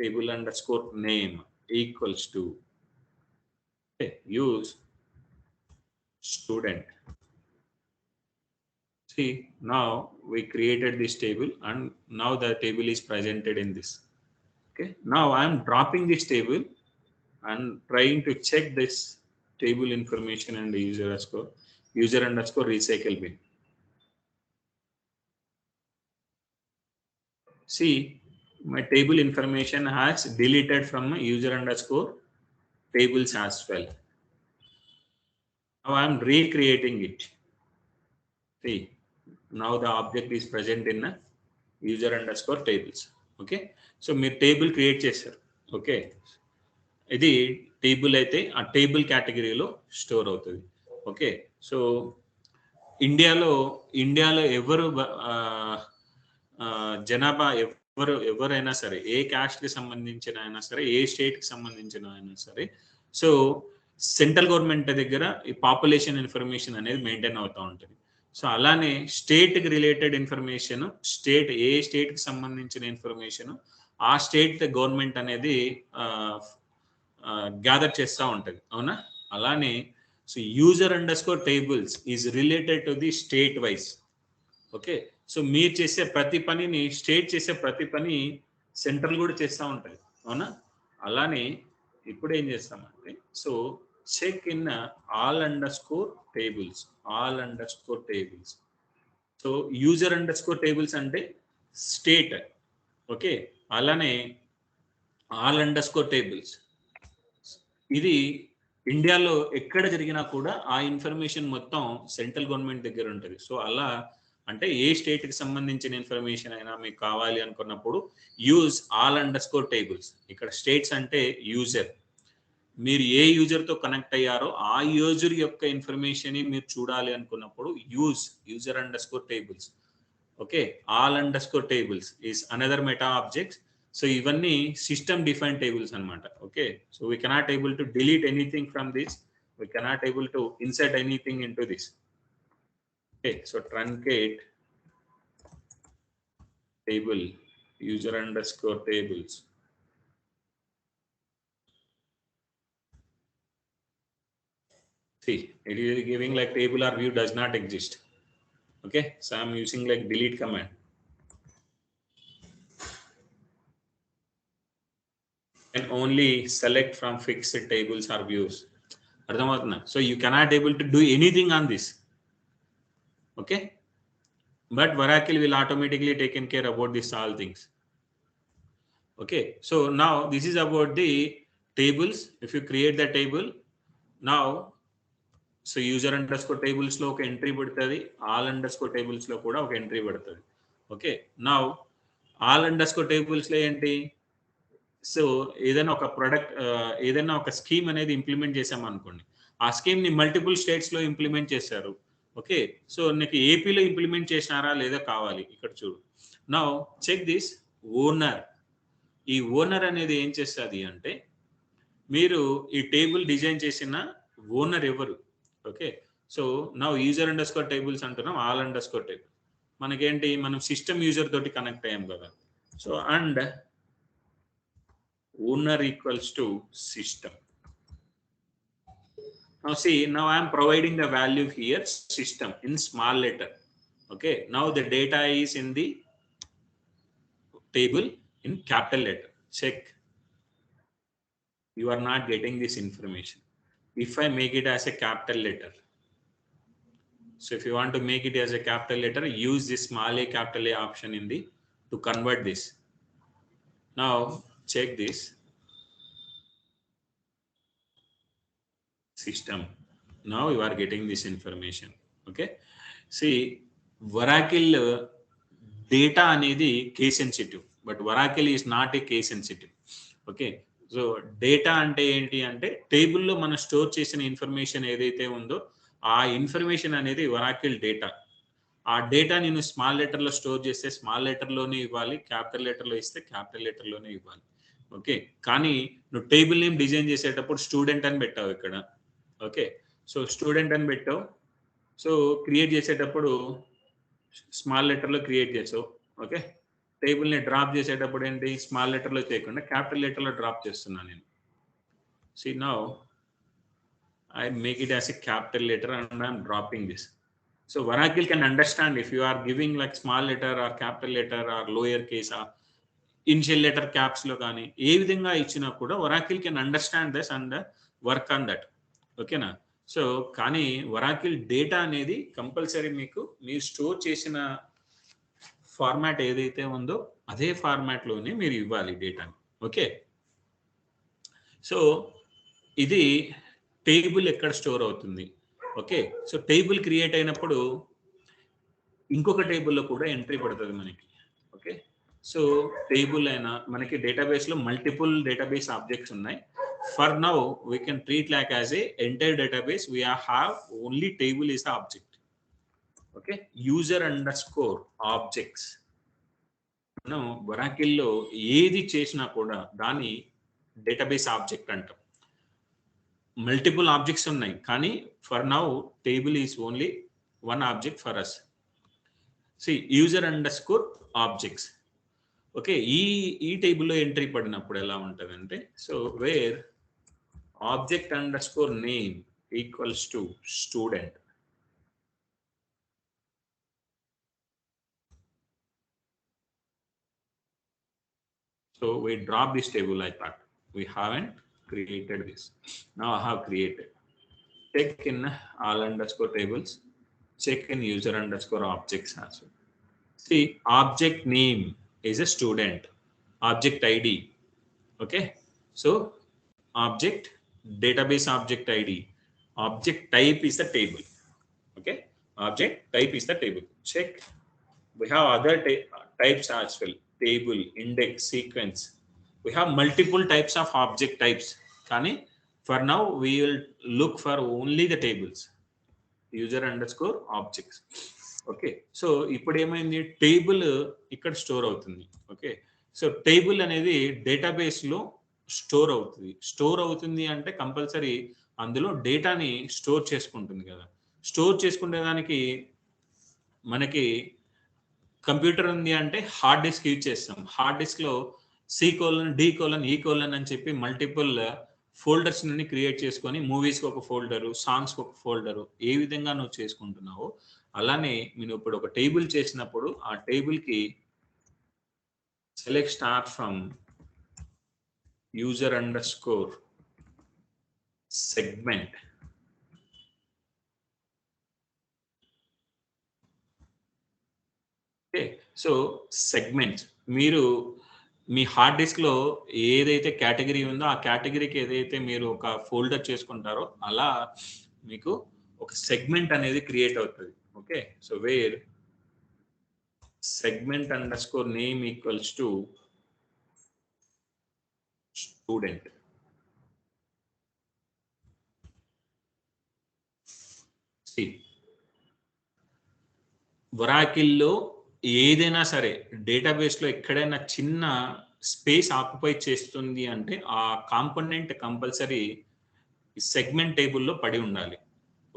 table under score name equals to use student. See, now we created this table and now the table is presented in this. Okay, now I am dropping this table and trying to check this table information and user underscore recycle bin. See, my table information has deleted from my user underscore tables as well. Now I am recreating it. See, now the object is present in a user underscore tables. Okay, so మీరు table create చేశారు. Okay, ఇది table అయితే ఆ table కేటగిరీలో store అవుతుంది. Okay, so ఇండియాలో ఎవరు జనాభా ఎవరైనా సరే, ఏ క్యాస్ట్కి సంబంధించిన అయినా సరే, ఏ స్టేట్కి సంబంధించిన అయినా సరే, సో సెంట్రల్ గవర్నమెంట్ దగ్గర ఈ పాపులేషన్ ఇన్ఫర్మేషన్ అనేది మెయింటైన్ అవుతూ ఉంటుంది. సో అలానే స్టేట్కి రిలేటెడ్ ఇన్ఫర్మేషన్, ఏ స్టేట్కి సంబంధించిన ఇన్ఫర్మేషన్ ఆ స్టేట్ గవర్నమెంట్ అనేది గ్యాదర్ చేస్తూ ఉంటుంది. అవునా? అలానే so user underscore tables is related to the state wise. Okay, so మీరు చేసే ప్రతి పనిని, స్టేట్ చేసే ప్రతి పని సెంట్రల్ కూడా చేస్తూ ఉంటుంది. అవునా? అలానే ఇప్పుడు ఏం చేస్తామంటే, so check in all underscore tables. So user underscore tables అంటే స్టేట్. ఓకే, అలానే ఆల్ అండర్ స్కోర్ టేబుల్స్ ఇది ఇండియాలో ఎక్కడ జరిగినా కూడా ఆ ఇన్ఫర్మేషన్ మొత్తం సెంట్రల్ గవర్నమెంట్ దగ్గర ఉంటుంది. సో అలా అంటే ఏ స్టేట్కి సంబంధించిన ఇన్ఫర్మేషన్ అయినా మీకు కావాలి అనుకున్నప్పుడు use all underscore tables. ఇక్కడ స్టేట్స్ అంటే యూజర్, మీరు ఏ యూజర్తో కనెక్ట్ అయ్యారో ఆ యూజర్ యొక్క ఇన్ఫర్మేషన్ మీరు చూడాలి అనుకున్నప్పుడు user underscore tables. Okay, all underscore tables is another meta objects. So ఇవన్నీ సిస్టమ్ డిఫైన్ టేబుల్స్ అనమాట. Okay, so we cannot able to delete anything from this, we cannot able to insert anything in to this. Okay, so truncate table user underscore tables. See, it is giving like table or view does not exist. Okay, so I'm using like delete command. And only select from fixed tables or views. So you cannot able to do anything on this. Okay, but Oracle will automatically taken care about this all things. Okay, so now this is about the tables. If you create the table now, so user underscore tables లో ఒక entry పడుతుంది, all underscore tables లో కూడా ఒక entry పడుతుంది. Okay, now all underscore tables లో ఏంటి, so ఏదైనా ఒక ప్రొడక్ట్, ఏదైనా ఒక స్కీమ్ అనేది ఇంప్లిమెంట్ చేసామనుకోండి, ఆ స్కీమ్ ని మల్టిపుల్ స్టేట్స్ లో ఇంప్లిమెంట్ చేశారు. ఓకే, సో నీకు ఏపీలో ఇంప్లిమెంట్ చేసినారా లేదా కావాలి. ఇక్కడ చూడు, నౌ చెక్ దిస్ ఓనర్. ఈ ఓనర్ అనేది ఏం చేస్తుంది అంటే, మీరు ఈ టేబుల్ డిజైన్ చేసిన ఓనర్ ఎవరు. ఓకే, సో నా యూజర్ అండర్ స్కోర్ టేబుల్స్ అంటున్నాం, ఆల్ అండర్ స్కోర్ టేబుల్ మనకేంటి, మనం సిస్టమ్ యూజర్ తోటి కనెక్ట్ అయ్యాం కదా. So and owner equals to system. Now see, now I am providing the value here system in small letter. Okay, now the data is in the table in capital letter. Check, you are not getting this information. If I make it as a capital letter, so if you want to make it as a capital letter, use this small a capital A option in the to convert this. Now check this system. Now you are getting this information. Okay, see, Oracle data anedi case sensitive, but Oracle is not a case sensitive. Okay, so data ante enti ante table lo mana store chesina information edaithe undo aa information anedi Oracle data. ఆ data నేను small letter లో store చేస్తే small letter లోనే ఇవ్వాలి, capital letter లో ఇస్తే capital letter లోనే ఇవ్వాలి. ఓకే, కానీ నువ్వు టేబుల్ నేమ్ డిజైన్ చేసేటప్పుడు స్టూడెంట్ అని పెట్టావు ఇక్కడ. ఓకే, సో స్టూడెంట్ అని పెట్టావు, సో క్రియేట్ చేసేటప్పుడు స్మాల్ లెటర్లో క్రియేట్ చేసావు. ఓకే, టేబుల్ని డ్రాప్ చేసేటప్పుడు ఏంటి, స్మాల్ లెటర్లో చేయకుండా క్యాపిటల్ లెటర్లో డ్రాప్ చేస్తున్నాను నేను. See now I make it as a capital letter and I'm dropping this. So Oracle can understand if you are giving like small letter or capital letter or lower case or initial letter caps lo gaani ఏ విధంగా ఇచ్చినా కూడా Oracle can understand this and work on that. ఓకేనా? So కానీ Oracle data అనేది compulsory మీకు మీరు store చేసిన format ఏదైతే ఉందో అదే ఫార్మాట్లోనే మీరు ఇవ్వాలి డేటాని. ఓకే, సో ఇది టేబుల్ ఎక్కడ స్టోర్ అవుతుంది. ఓకే, సో టేబుల్ క్రియేట్ అయినప్పుడు ఇంకొక టేబుల్లో కూడా ఎంట్రీ పడుతుంది మనకి. ఓకే, సో టేబుల్ అయినా మనకి డేటాబేస్లో మల్టిపుల్ డేటాబేస్ ఆబ్జెక్ట్స్ ఉన్నాయి. For now we can treat like as a entire database. We have only table is the object. Okay, user underscore objects. మనం ఒరాకిల్లో ఏది చేసినా కూడా దాన్ని డేటాబేస్ ఆబ్జెక్ట్ అంటాం. మల్టిపుల్ ఆబ్జెక్ట్స్ ఉన్నాయి కానీ for now table is only one object for us. See user underscore objects. Okay, ఈ టేబుల్లో ఎంట్రీ పడినప్పుడు ఎలా ఉంటుందంటే, so where object underscore name equals to student. So we drop this table. I thought we haven't created this. Now I have created. Check in all underscore tables. Check in user underscore objects as well. See, object name is a student. Object ID. Okay. So object database object ID. Object type is the table. Okay. Object type is the table. Check. We have other types as well. Table, index, sequence. We have multiple types of object types. Kani, for now we will look for only the tables. User underscore objects. Okay, so ఇప్పుడు ఏమైంది, table ఇక్కడ store అవుతుంది. Okay, so table అనేది డేటాబేస్లో store అవుతుంది. Store అవుతుంది అంటే compulsory అందులో డేటాని స్టోర్ చేసుకుంటుంది కదా. స్టోర్ చేసుకునే దానికి మనకి కంప్యూటర్ ఉంది అంటే హార్డ్ డిస్క్ యూజ్ చేస్తాం. హార్డ్ డిస్క్లో C:, D:, E: అని చెప్పి మల్టిపుల్ ఫోల్డర్స్ నుండి క్రియేట్ చేసుకొని మూవీస్కి ఒక ఫోల్డరు, సాంగ్స్కి ఒక ఫోల్డరు ఏ విధంగా నువ్వు చేసుకుంటున్నావో అలానే నేను ఇప్పుడు ఒక టేబుల్ చేసినప్పుడు ఆ టేబుల్కి select start from user underscore segment. Okay, so segments మీరు మీ హార్డ్ డిస్క్లో ఏదైతే కేటగిరీ ఉందో ఆ కేటగిరీకి ఏదైతే మీరు ఒక ఫోల్డర్ చేసుకుంటారో అలా మీకు ఒక సెగ్మెంట్ అనేది క్రియేట్ అవుతుంది. Okay, so where segment underscore name equals to student. ఒరాకిల్లో ఏదైనా సరే డేటాబేస్లో ఎక్కడైనా చిన్న స్పేస్ ఆక్యుపై చేస్తుంది అంటే ఆ కాంపోనెంట్ కంపల్సరీ సెగ్మెంట్ టేబుల్లో పడి ఉండాలి.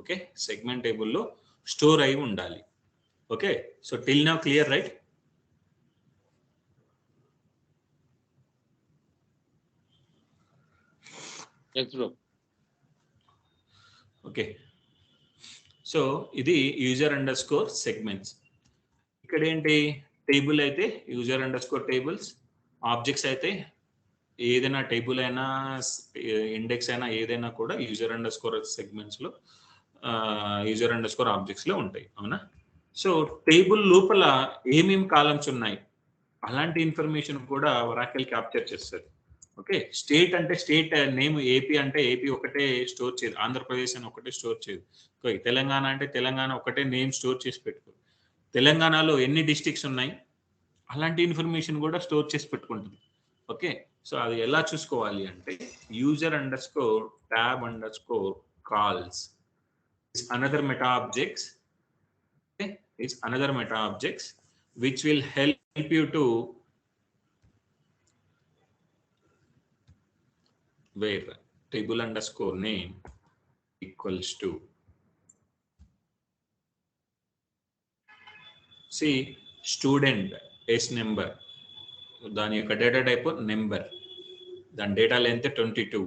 ఓకే, సెగ్మెంట్ టేబుల్లో స్టోర్ అయి ఉండాలి. Okay, so till now clear, right? Yes, bro. Okay, so ఇది యూజర్ అండర్ స్కోర్ సెగ్మెంట్స్. ఇక్కడ ఏంటి, టేబుల్ అయితే user underscore tables, objects అయితే ఏదైనా టేబుల్ అయినా ఇండెక్స్ అయినా ఏదైనా కూడా యూజర్ అండర్ స్కోర్ సెగ్మెంట్స్లో యూజర్ అండర్ స్కోర్ ఆబ్జెక్ట్స్లో ఉంటాయి. అవునా? సో టేబుల్ లోపల ఏమేమి కాలమ్స్ ఉన్నాయి అలాంటి ఇన్ఫర్మేషన్ కూడా ఒరాకిల్ క్యాప్చర్ చేస్తుంది. ఓకే, స్టేట్ అంటే స్టేట్ నేమ్ ఏపీ అంటే ఏపీ ఒకటే స్టోర్ చేయదు, ఆంధ్రప్రదేశ్ అని ఒకటే స్టోర్ చేయదు. తెలంగాణ అంటే తెలంగాణ ఒకటే నేమ్ స్టోర్ చేసి పెట్టుకో. తెలంగాణలో ఎన్ని డిస్ట్రిక్ట్స్ ఉన్నాయి అలాంటి ఇన్ఫర్మేషన్ కూడా స్టోర్ చేసి పెట్టుకుంటుంది. ఓకే, సో అది ఎలా చూసుకోవాలి అంటే user under score tab under score calls another meta objects. is another meta objects which will help you to where table underscore name equals to See, student S number, దాని యొక్క data type number, దాని data length 22.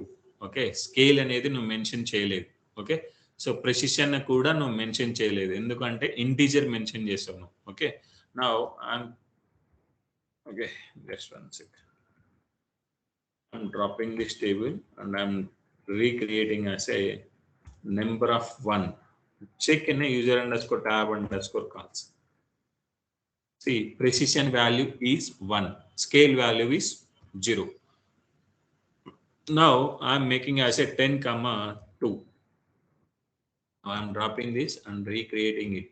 Okay, scale అనేది నువ్వు mention చేయలేదు. Okay, so precision కూడా నువ్వు mention చేయలేదు, ఎందుకంటే ఇంటీజర్ మెన్షన్ చేసావు నువ్వు. Okay, now okay, just one sec. I'm dropping this table and I'm recreating as a number of 1. Check in a user underscore tab underscore calls. See, precision value is 1, scale value is 0. Now I'm making as a 10,2. I'm dropping this and recreating it.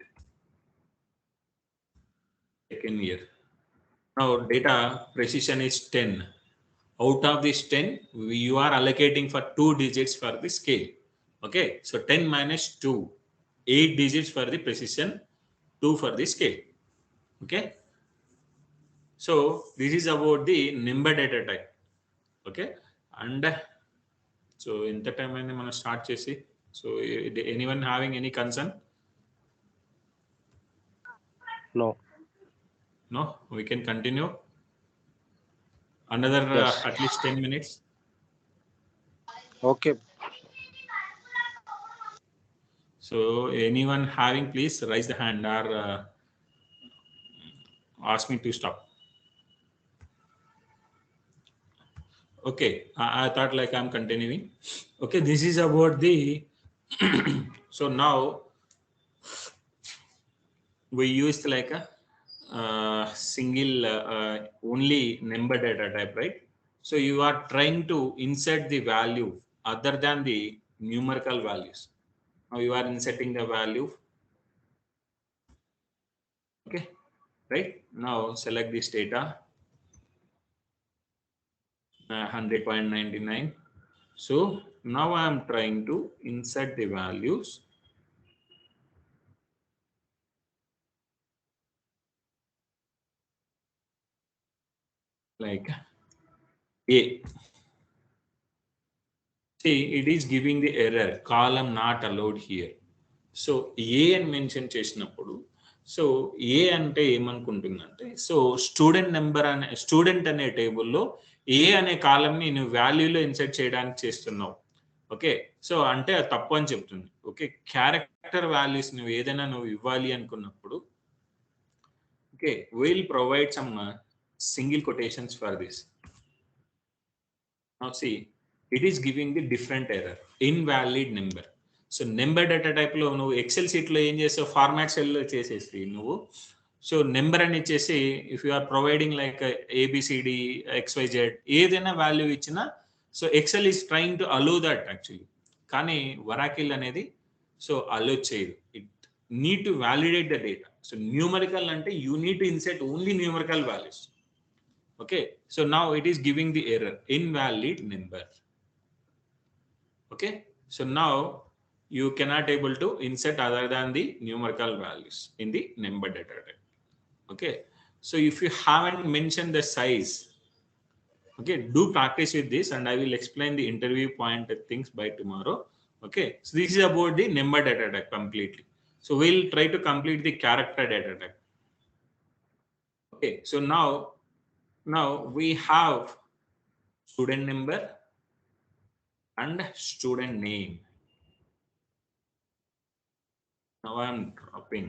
Check in here. Now data precision is 10. Out of this 10, you are allocating for 2 digits for the scale. Okay, so 10 minus 2, 8 digits for the precision, 2 for the scale. Okay, so this is about the number data type. Okay, and so in the time I'm going to start chesi. So anyone having any concern? No. No, we can continue another Yes. at least 10 minutes. Okay. So anyone having, please raise the hand or ask me to stop. Okay, I thought like I'm continuing. Okay, this is about the so now we used like a single only number data type, right? So you are trying to insert the value other than the numerical values. Now you are inserting the value. Okay, right? Now select this data, 100.99. So now I am trying to insert the values like A. See, it is giving the error, column not allowed here. So A అని mention చేసినప్పుడు, so ఏ అంటే ఏమనుకుంటుందంటే, so student అనే టేబుల్లో ఏ అనే కాలంని నువ్వు వాల్యూలో insert చేయడానికి చేస్తున్నావు. Okay, so అంటే అది తప్పు అని చెప్తుంది. ఓకే, క్యారెక్టర్ వాల్యూస్ నువ్వు ఏదైనా నువ్వు ఇవ్వాలి అనుకున్నప్పుడు, okay, will provide some single quotations for this. Now see, it is giving the different error, invalid number. So number data టైప్లో నువ్వు ఎక్సెల్ షీట్లో ఏం చేసావు, ఫార్మాట్ సెల్లో చేసేసి నువ్వు, సో నెంబర్ అని ఇచ్చేసి if you are providing like A B C D XYZ ఏదైనా వాల్యూ ఇచ్చినా, so Excel is trying to allow that actually. కానీ వరాకిల్ అనేది సో అలో చేయదు. It need to validate the data. So numerical అంటే you need to insert only numerical values. Okay, so now it is giving the error, invalid number. Okay, so now you cannot able to insert other than the numerical values in the number data type. Okay, so if you haven't mentioned the size, okay, do practice with this and I will explain the interview point things by tomorrow. Okay, so this is about the number data type completely. So we'll try to complete the character data type. Okay, so now we have student number and student name. Now I'm dropping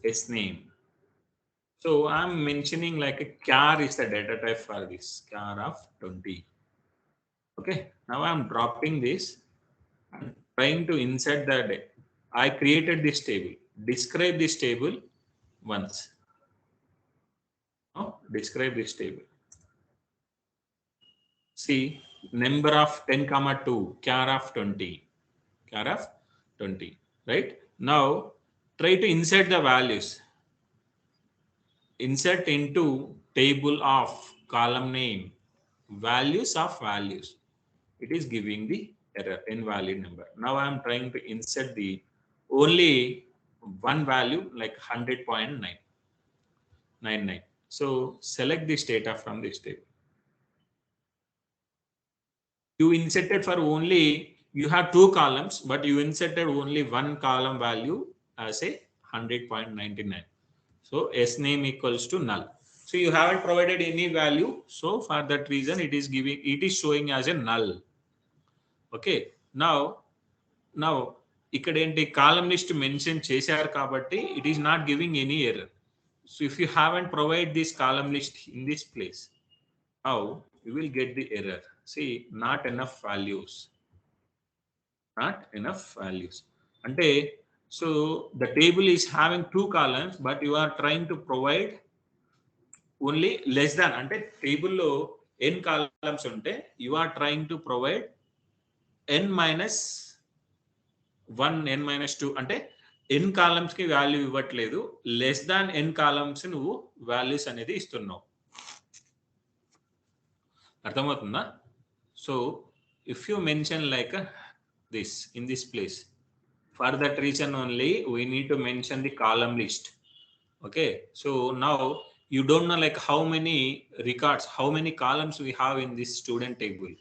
his name. So I'm mentioning like a char is the data type for this, char of 20. Okay, now I'm dropping this and trying to insert that. I created this table. Describe this table once. Now describe this table. See, number of 10,2, char of 20, char of 20, right? Now try to insert the values. Insert into table of column name, values of values. It is giving the error, invalid number. Now I am trying to insert the only one value like 100.999. So select this data from this table. You inserted for only, you have 2 columns, but you inserted only one column value as a 100.99. So S name equals to null. So you haven't provided any value. So for that reason, it is showing as a null. Okay. Now ఇక్కడ ఏంటి column list mention చేశారు కాబట్టి it is not giving any error. So if you haven't provided this column list in this place, now you will get the error. See, not enough values. Not enough values. Ante, so the table is having 2 columns, but you are trying to provide only less than. Ante table lo n columns unte, you are trying to provide n minus 1, n minus 2. Ante n columns ki value ఇవ్వట్లేదు, less than n columns నువ్వు values అనేది ఇస్తున్నావు. అర్థమవుతుందా? So if you mention like this in this place, for that reason only we need to mention the column list. Okay, so now you don't know like how many records, how many columns we have in this student table,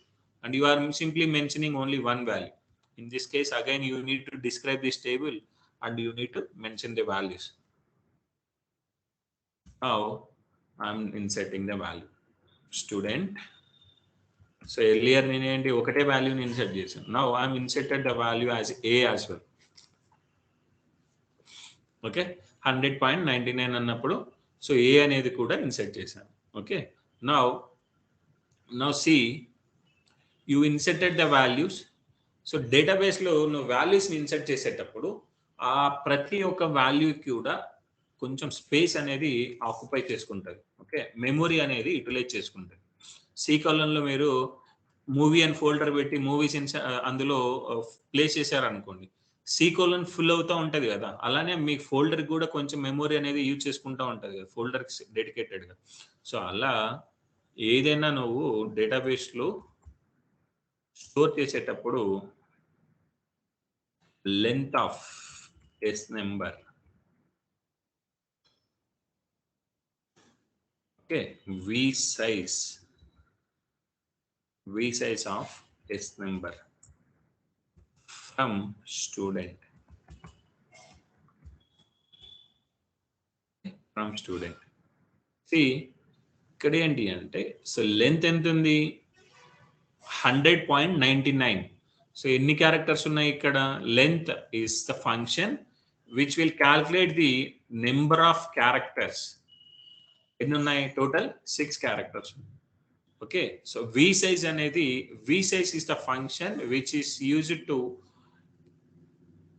and you are simply mentioning only one value. In this case, again you need to describe this table and you need to mention the values. Now I'm inserting the value student. So earlier నేను ఏంటి ఒకటే వాల్యూని insert చేశాను. Now I'm inserted the value as a as well. Okay, 100.99 అన్నప్పుడు so ఏ అనేది కూడా insert చేశాను. Okay, now see, you inserted the values. So డేటాబేస్లో నువ్వు వాల్యూస్ని ఇన్సర్ట్ చేసేటప్పుడు ఆ ప్రతి ఒక్క వాల్యూ కూడా కొంచెం స్పేస్ అనేది ఆక్యుపై చేసుకుంటుంది. ఓకే, మెమొరీ అనేది యూటిలైజ్ చేసుకుంటుంది. సి కాలంలో మీరు మూవీ అని ఫోల్డర్ పెట్టి మూవీస్ అందులో ప్లేస్ చేశారనుకోండి, సి కోలన్ ఫుల్ అవుతూ ఉంటుంది కదా, అలానే మీ ఫోల్డర్ కూడా కొంచెం మెమొరీ అనేది యూజ్ చేసుకుంటూ ఉంటుంది కదా ఫోల్డర్కి డెడికేటెడ్గా. సో అలా ఏదైనా నువ్వు డేటాబేస్లో స్టోర్ చేసేటప్పుడు length of S number, okay, we size of S number from student. See, ఇక్కడ ఏంటి అంటే సో లెంత్ ఎంత ఉంది, 100.99. సో ఎన్ని క్యారెక్టర్స్ ఉన్నాయి ఇక్కడ? Length is the function which will calculate the number of characters. ఎన్ని ఉన్నాయి? Total 6 characters. Okay, so v size is the function which is used to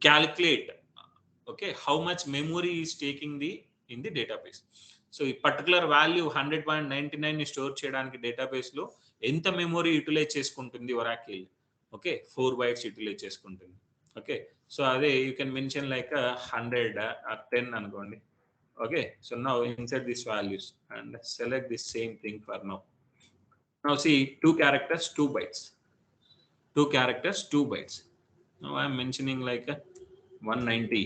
calculate, okay, how much memory is taking in the database. So ఈ particular value 100.99 ని store చేయడానికి database లో ఎంత memory utilise చేసుకుంటుంది Oracle? Okay, 4 bytes utilise చేసుకుంటుంది. Okay, so అదే you can mention like 100 or 10 అనుకోండి. Okay, so now insert this values and select this same thing for now. Now see, 2 characters, 2 bytes. 2 characters, 2 bytes. Now I am mentioning like 190.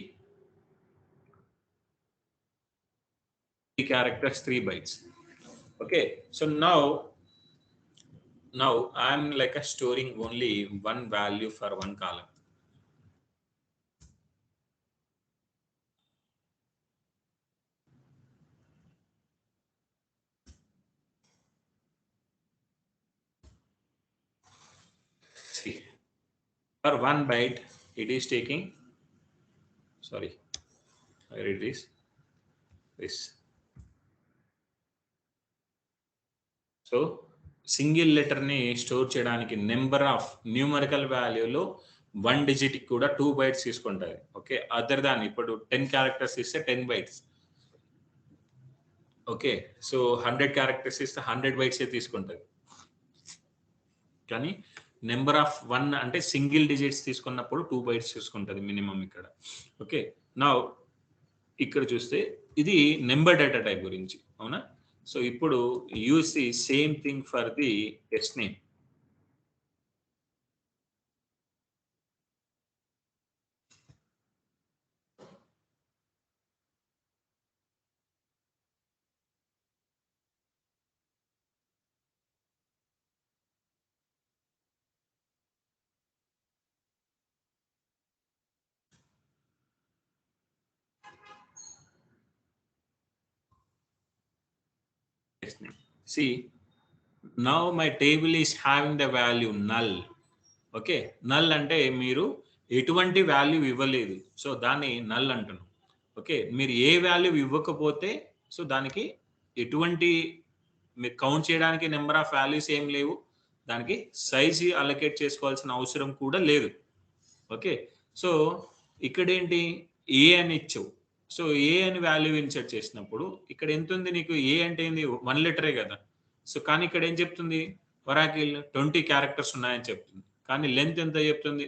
3 characters, 3 bytes. Okay, so now I am like storing only one value for one column. See, for 1 byte it is taking, sorry, where it is this. So single లెటర్ని store చేయడానికి number of numerical వాల్యూలో 1 digit కూడా 2 bytes తీసుకుంటుంది. Okay, other than ఇప్పుడు 10 characters ఇస్తే 10 bytes. Okay, so 100 characters ఇస్తే 100 bytes తీసుకుంటుంది. కానీ నెంబర్ ఆఫ్ 1 అంటే సింగిల్ డిజిట్స్ తీసుకున్నప్పుడు 2 bytes తీసుకుంటుంది మినిమం ఇక్కడ. ఓకే, నా ఇక్కడ చూస్తే ఇది నెంబర్ డేటా టైప్ గురించి, అవునా? సో ఇప్పుడు use the same thing for the S name. See, now my table is having the value null. Okay, null అంటే మీరు ఎటువంటి వాల్యూ ఇవ్వలేదు, సో దాన్ని నల్ అంటున్నాం. ఓకే, మీరు ఏ వాల్యూ ఇవ్వకపోతే సో దానికి ఎటువంటి మీరు కౌంట్ చేయడానికి నెంబర్ ఆఫ్ వాల్యూస్ ఏం లేవు, దానికి సైజ్ అలొకేట్ చేసుకోవాల్సిన అవసరం కూడా లేదు. ఓకే, సో ఇక్కడ ఏంటి ఏ అని ఇచ్చావు, సో ఏ అని వాల్యూ ఇన్సర్ట్ చేసినప్పుడు ఇక్కడ ఎంత ఉంది నీకు, ఏ అంటే ఏంది 1 లెటరే కదా. సో కానీ ఇక్కడ ఏం చెప్తుంది, వరాకిల్ 20 క్యారెక్టర్స్ ఉన్నాయని చెప్తుంది, కానీ లెంత్ ఎంత చెప్తుంది,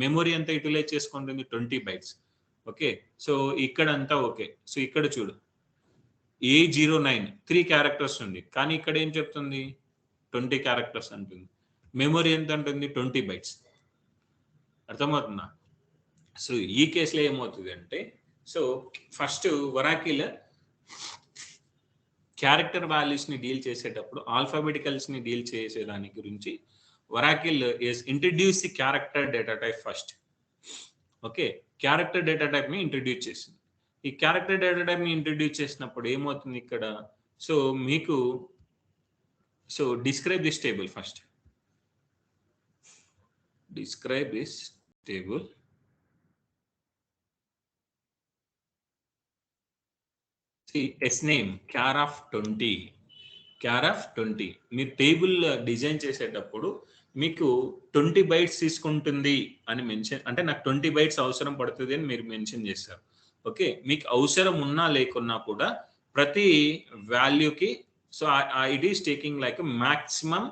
మెమొరీ ఎంత యూటిలైజ్ చేసుకుంటుంది 20 bytes. ఓకే, సో ఇక్కడ అంతా ఓకే. సో ఇక్కడ చూడు A09 3 క్యారెక్టర్స్ ఉంది, కానీ ఇక్కడ ఏం చెప్తుంది 20 క్యారెక్టర్స్ అంటుంది, మెమొరీ ఎంత అంటుంది 20 bytes. అర్థమవుతుందా? సో ఈ కేసులో ఏమవుతుంది అంటే, so first Oracle character values ని డీల్ చేసేటప్పుడు ఆల్ఫాబెటికల్స్ ని డీల్ చేసేదాని గురించి Oracle is introduce the character data type first. Okay, character data type ని ఇంట్రడ్యూస్ చేసింది. ఈ క్యారెక్టర్ డేటా టైప్ ని ఇంట్రడ్యూస్ చేసినప్పుడు ఏమవుతుంది ఇక్కడ, సో మీకు so describe this table first, describe this table. S name char of 20, char of 20. మీరు table design చేసేటప్పుడు మీకు 20 bytes తీసుకుంటుంది అని మెన్షన్, అంటే నాకు 20 bytes అవసరం పడుతుంది అని మీరు మెన్షన్ చేస్తారు. ఓకే, మీకు అవసరం ఉన్నా లేకున్నా కూడా ప్రతి వాల్యూకి so it is taking like maximum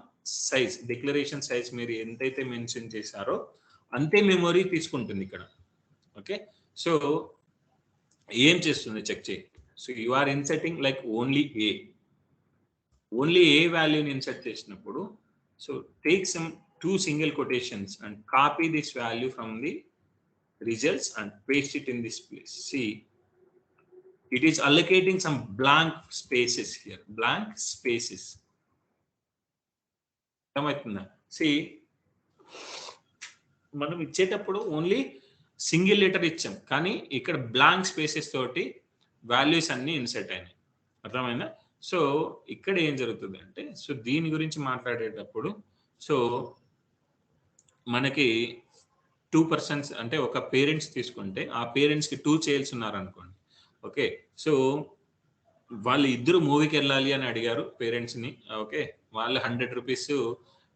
size, declaration size మీరు ఎంతైతే మెన్షన్ చేశారో అంతే మెమొరీ తీసుకుంటుంది ఇక్కడ. ఓకే, సో ఏం చేస్తుంది చెక్ చేయి. So you are inserting like only a వాల్యూని ఇన్సర్ట్ చేసినప్పుడు, so take some 2 single quotations and copy this value from the results and paste it in this place. See, it is allocating some blank spaces here, blank spaces. See, మనం ఇచ్చేటప్పుడు only single letter ఇచ్చాం, కానీ ఇక్కడ blank spaces తోటి values అన్ని insert అయినాయి. అర్థమైందా? So ఇక్కడ ఏం జరుగుతుంది అంటే, సో దీని గురించి మాట్లాడేటప్పుడు సో మనకి 2 persons అంటే ఒక పేరెంట్స్ తీసుకుంటే ఆ పేరెంట్స్కి 2 childs ఉన్నారనుకోండి. ఓకే, సో వాళ్ళు ఇద్దరు మూవీకి వెళ్ళాలి అని అడిగారు పేరెంట్స్ని. ఓకే, వాళ్ళు 100 rupees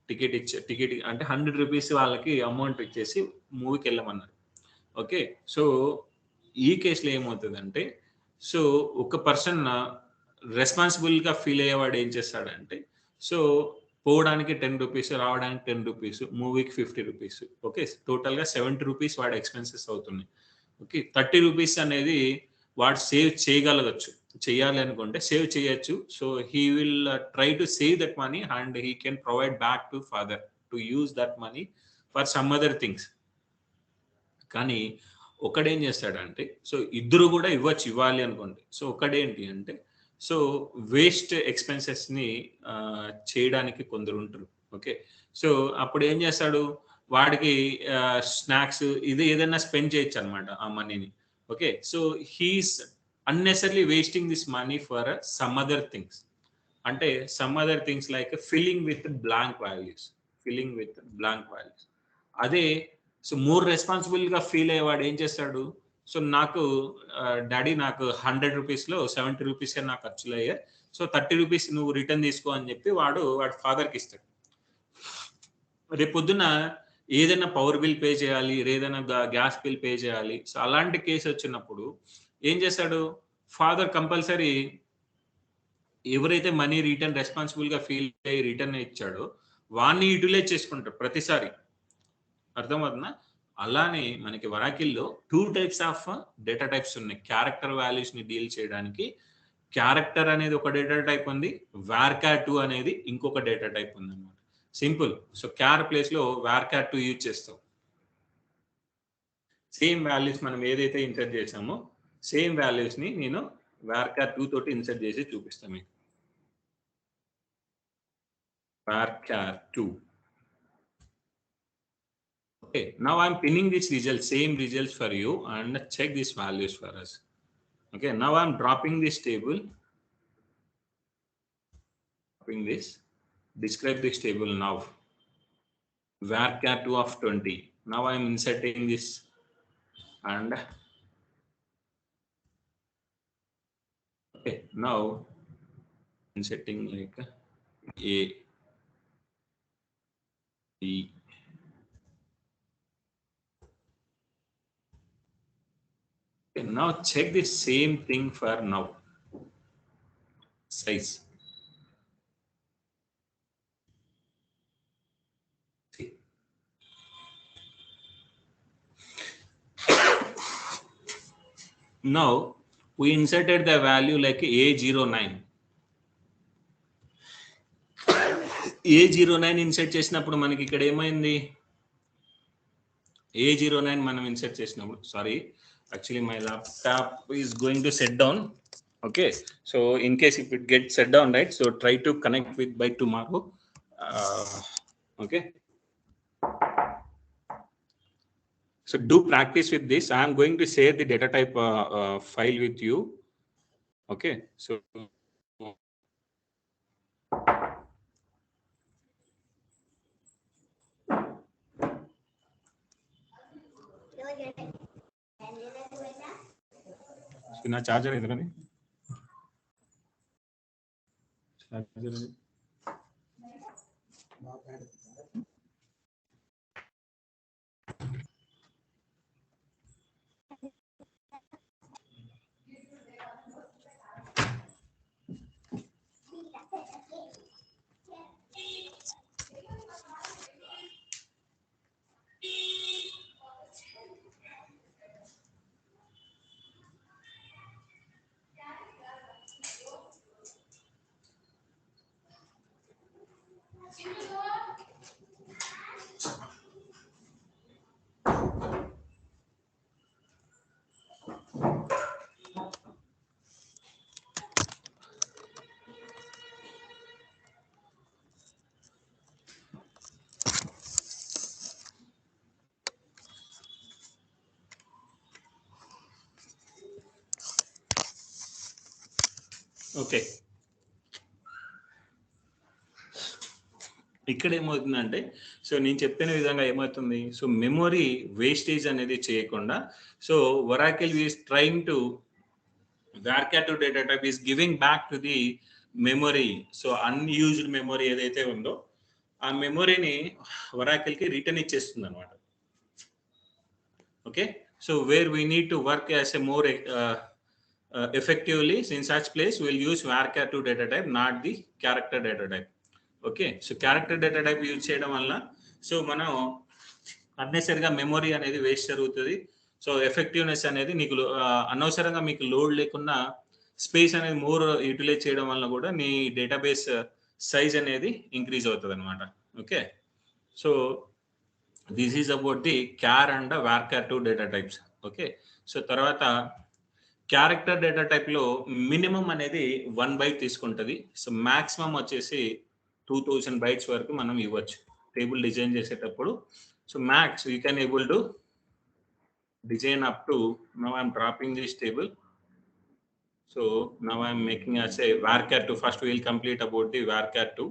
టికెట్ అంటే 100 rupees వాళ్ళకి అమౌంట్ ఇచ్చేసి మూవీకి వెళ్ళమన్నారు. ఓకే, సో ఈ కేసులో ఏమవుతుందంటే, సో ఒక పర్సన్ రెస్పాన్సిబుల్గా ఫీల్ అయ్యేవాడు ఏం చేస్తాడంటే, సో పోవడానికి 10 rupees, రావడానికి 10 rupees, మూవీకి 50 rupees. ఓకే, టోటల్గా 70 rupees వాడి ఎక్స్పెన్సెస్ అవుతున్నాయి. ఓకే, 30 rupees అనేది వాడు సేవ్ చేయగలగచ్చు, చేయాలి అనుకుంటే సేవ్ చేయొచ్చు. So he will try to save that money and he can provide back to father to use that money for some other things. కానీ ఒకడేం చేస్తాడంటే, సో ఇద్దరు కూడా ఇవ్వాలి అనుకోండి. సో ఒకడేంటి అంటే, సో వేస్ట్ ఎక్స్పెన్సెస్ని చేయడానికి కొందరు ఉంటారు. ఓకే, సో అప్పుడు ఏం చేస్తాడు, వాడికి స్నాక్స్ ఇది ఏదైనా స్పెండ్ చేయొచ్చు అనమాట ఆ మనీని. Okay, so he's unnecessarily wasting this money for some other things, అంటే some other things like filling with blank values. అదే సో మోర్ రెస్పాన్సిబుల్గా ఫీల్ అయ్యేవాడు ఏం చేస్తాడు, సో నాకు డాడీ నాకు 100 rupeesలో 70 rupees నాకు ఖర్చులు అయ్యాయి, సో 30 rupees నువ్వు రిటర్న్ తీసుకో అని చెప్పి వాడి ఫాదర్కి ఇస్తాడు. రేపు పొద్దున ఏదైనా పవర్ బిల్ పే చేయాలి, ఏదైనా గ్యాస్ బిల్ పే చేయాలి, సో అలాంటి కేసు వచ్చినప్పుడు ఏం చేస్తాడు, ఫాదర్ కంపల్సరీ ఎవరైతే మనీ రిటర్న్ రెస్పాన్సిబుల్గా ఫీల్ అయ్యి రిటర్న్ ఇచ్చాడో వాడిని యూటిలైజ్ చేసుకుంటాడు ప్రతిసారి. అర్థమవుతుందా? అలానే మనకి వరాకిల్లో 2 types ఆఫ్ డేటా టైప్స్ ఉన్నాయి. క్యారెక్టర్ వాల్యూస్ని డీల్ చేయడానికి క్యారెక్టర్ అనేది ఒక డేటా టైప్ ఉంది, varchar2 అనేది ఇంకొక డేటా టైప్ ఉంది అనమాట. సింపుల్. సో క్యార్ ప్లేస్లో varchar2 యూజ్ చేస్తాం. సేమ్ వాల్యూస్ మనం ఏదైతే ఇన్సర్ట్ చేసామో సేమ్ వాల్యూస్ని నేను varchar2 తోటి ఇన్సర్ట్ చేసి చూపిస్తాను మీకు. varchar2. Okay, now I'm pinning this result, same results for you, and check these values for us. Okay, now I'm dropping this table. doing this. Describe this table now. Varchar2 of 20. Now I am inserting this and okay, now inserting like A, B. Okay, now check the same thing for now. Size. See. Now we inserted the value like A09. A09 insert చేసినప్పుడు మనకి ఇక్కడ ఏమైంది? A09 మనం insert చేసినప్పుడు sorry actually my laptop is going to set down. Okay, so in case if it gets set down, right, so try to connect with by tomorrow. Okay, so do practice with this. I am going to share the data type file with you. Okay, so నా charger ఎదురని charger okay. ఇక్కడ ఏమవుతుందంటే so నేను చెప్పిన విధంగా ఏమవుతుంది, so memory wastage అనేది చేయకుండా so Oracle is trying to Varchar2 data type is giving back to the memory. So unused memory ఏదైతే ఉందో ఆ మెమొరీని Oracle కి రిటర్న్ ఇచ్చేస్తుంది అనమాట. Okay, so where we need to work as a more effectively, in such place we will use Varchar2 data type, not the character data type. Okay, so character data type use చేయడం వల్ల so మనం అన్నెసరిగా memory అనేది waste జరుగుతుంది. So effectiveness అనేది నీకు అనవసరంగా మీకు load లేకుండా స్పేస్ అనేది మోర్ యూటిలైజ్ చేయడం వల్ల కూడా నీ డేటాబేస్ సైజ్ అనేది ఇంక్రీజ్ అవుతుంది అనమాట. Okay, so this is about the char and Varchar2 data types. Okay, so తర్వాత క్యారెక్టర్ డేటా టైప్లో మినిమం అనేది 1 బైట్ తీసుకుంటుంది. సో మ్యాక్సిమం వచ్చేసి 2000 బైట్స్ వరకు మనం ఇవ్వచ్చు టేబుల్ డిజైన్ చేసేటప్పుడు. So max you can able to design up to, now I'm dropping this table. So now I'm making as a Varchar2. First will complete about the Varchar2.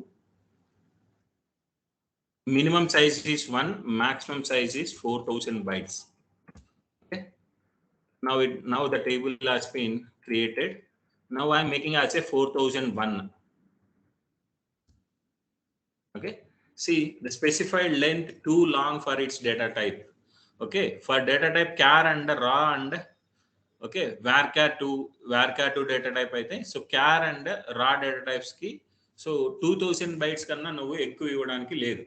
Minimum size is 1, maximum size is 4000 bytes. Okay, now the table has been created. Now I am making as a 4001. Okay, see the specified length too long for its data type. Okay, for data type char and raw and okay Varchar2 data type అయితే so char and raw data types కి so 2000 bytes కన్నా నువ్వు ఎక్కువ ఇవ్వడానికి లేదు.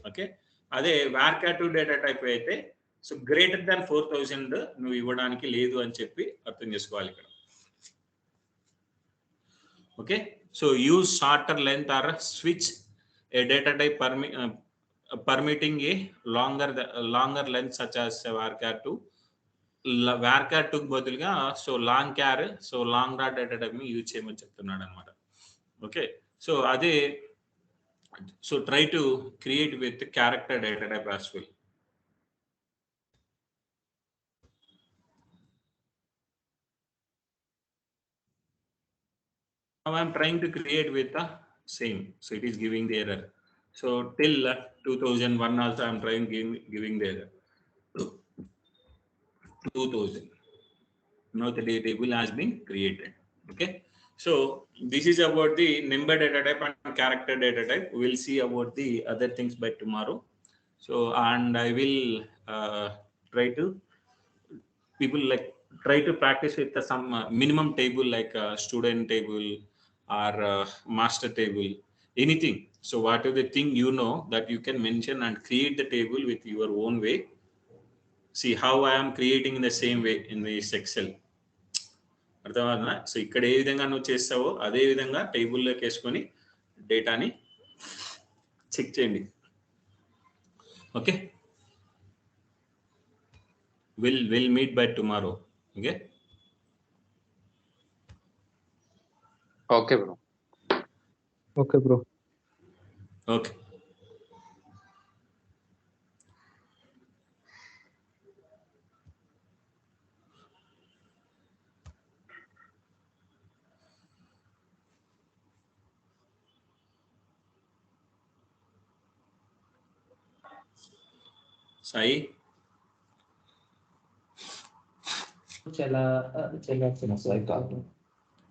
Okay, అదే Varchar2 data type అయితే so greater than 4000 నువ్వు ఇవ్వడానికి లేదు అని చెప్పి అర్థం చేసుకోవాలి ఇక్కడ. Okay, so use shorter length or switch a data type permitting a longer length such as Varchar2. Varchar2 బదులుగా so long char so long raw data type ని యూజ్ చేయమని చెప్తున్నాడు అనమాట. ఓకే, సో అదే so try to create with character data type as well. Now I am trying to create with the same. So it is giving the error. So till 2001 also I'm trying giving the error. 2000. Now the table has been created. Okay. So this is about the number data type and character data type. We'll see about the other things by tomorrow. So, and I will try to people like try to practice with some minimum table like student table or master table, anything. So whatever the thing you know that you can mention and create the table with your own way. See how I am creating in the same way in this Excel. అర్థమవుతుందా? So ఇక్కడ ఏ విధంగా నువ్వు చేస్తావో అదే విధంగా టేబుల్లోకి వేసుకొని డేటాని check చేయండి. Okay, we'll meet by tomorrow. Okay. Okay, bro. Okay, bro. Okay. Sai.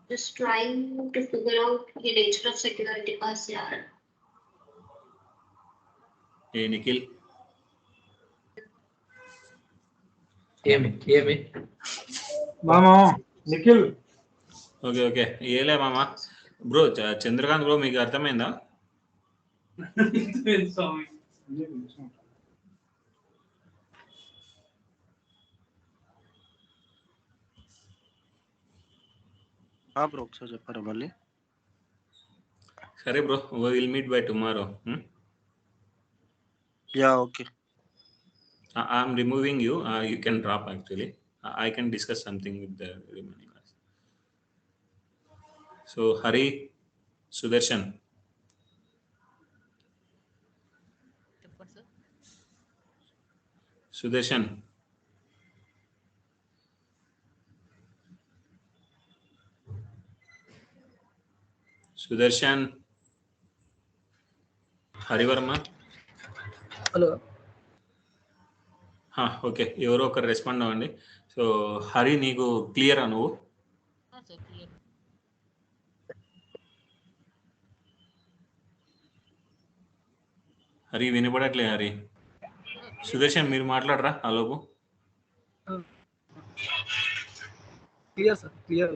Just trying to figure out the nature of security pass, yaar. Hey, Nikhil. ఏమి మామా నిఖిల్ ఓకే ఓకే, ఏలే మామ. బ్రో చంద్రకాంత్ బ్రో మీకు అర్థమైందా? బ్రో ఒకసారి చెప్పారా మళ్ళీ? సరే bro, will meet by tomorrow. Yeah okay. I'm removing you. You can drop actually. I can discuss something with the remaining guys. So Hari, Sudarshan. Sudarshan. Sudarshan. Harivarma. Hello. Okay, ఎవరో ఒకరు respond అవ్వండి. So Hari నీకు క్లియరా? నువ్వు హరి వినపడట్లే. హరి, సుదర్శన్ మీరు మాట్లాడరా? హలోపు clear sir, clear.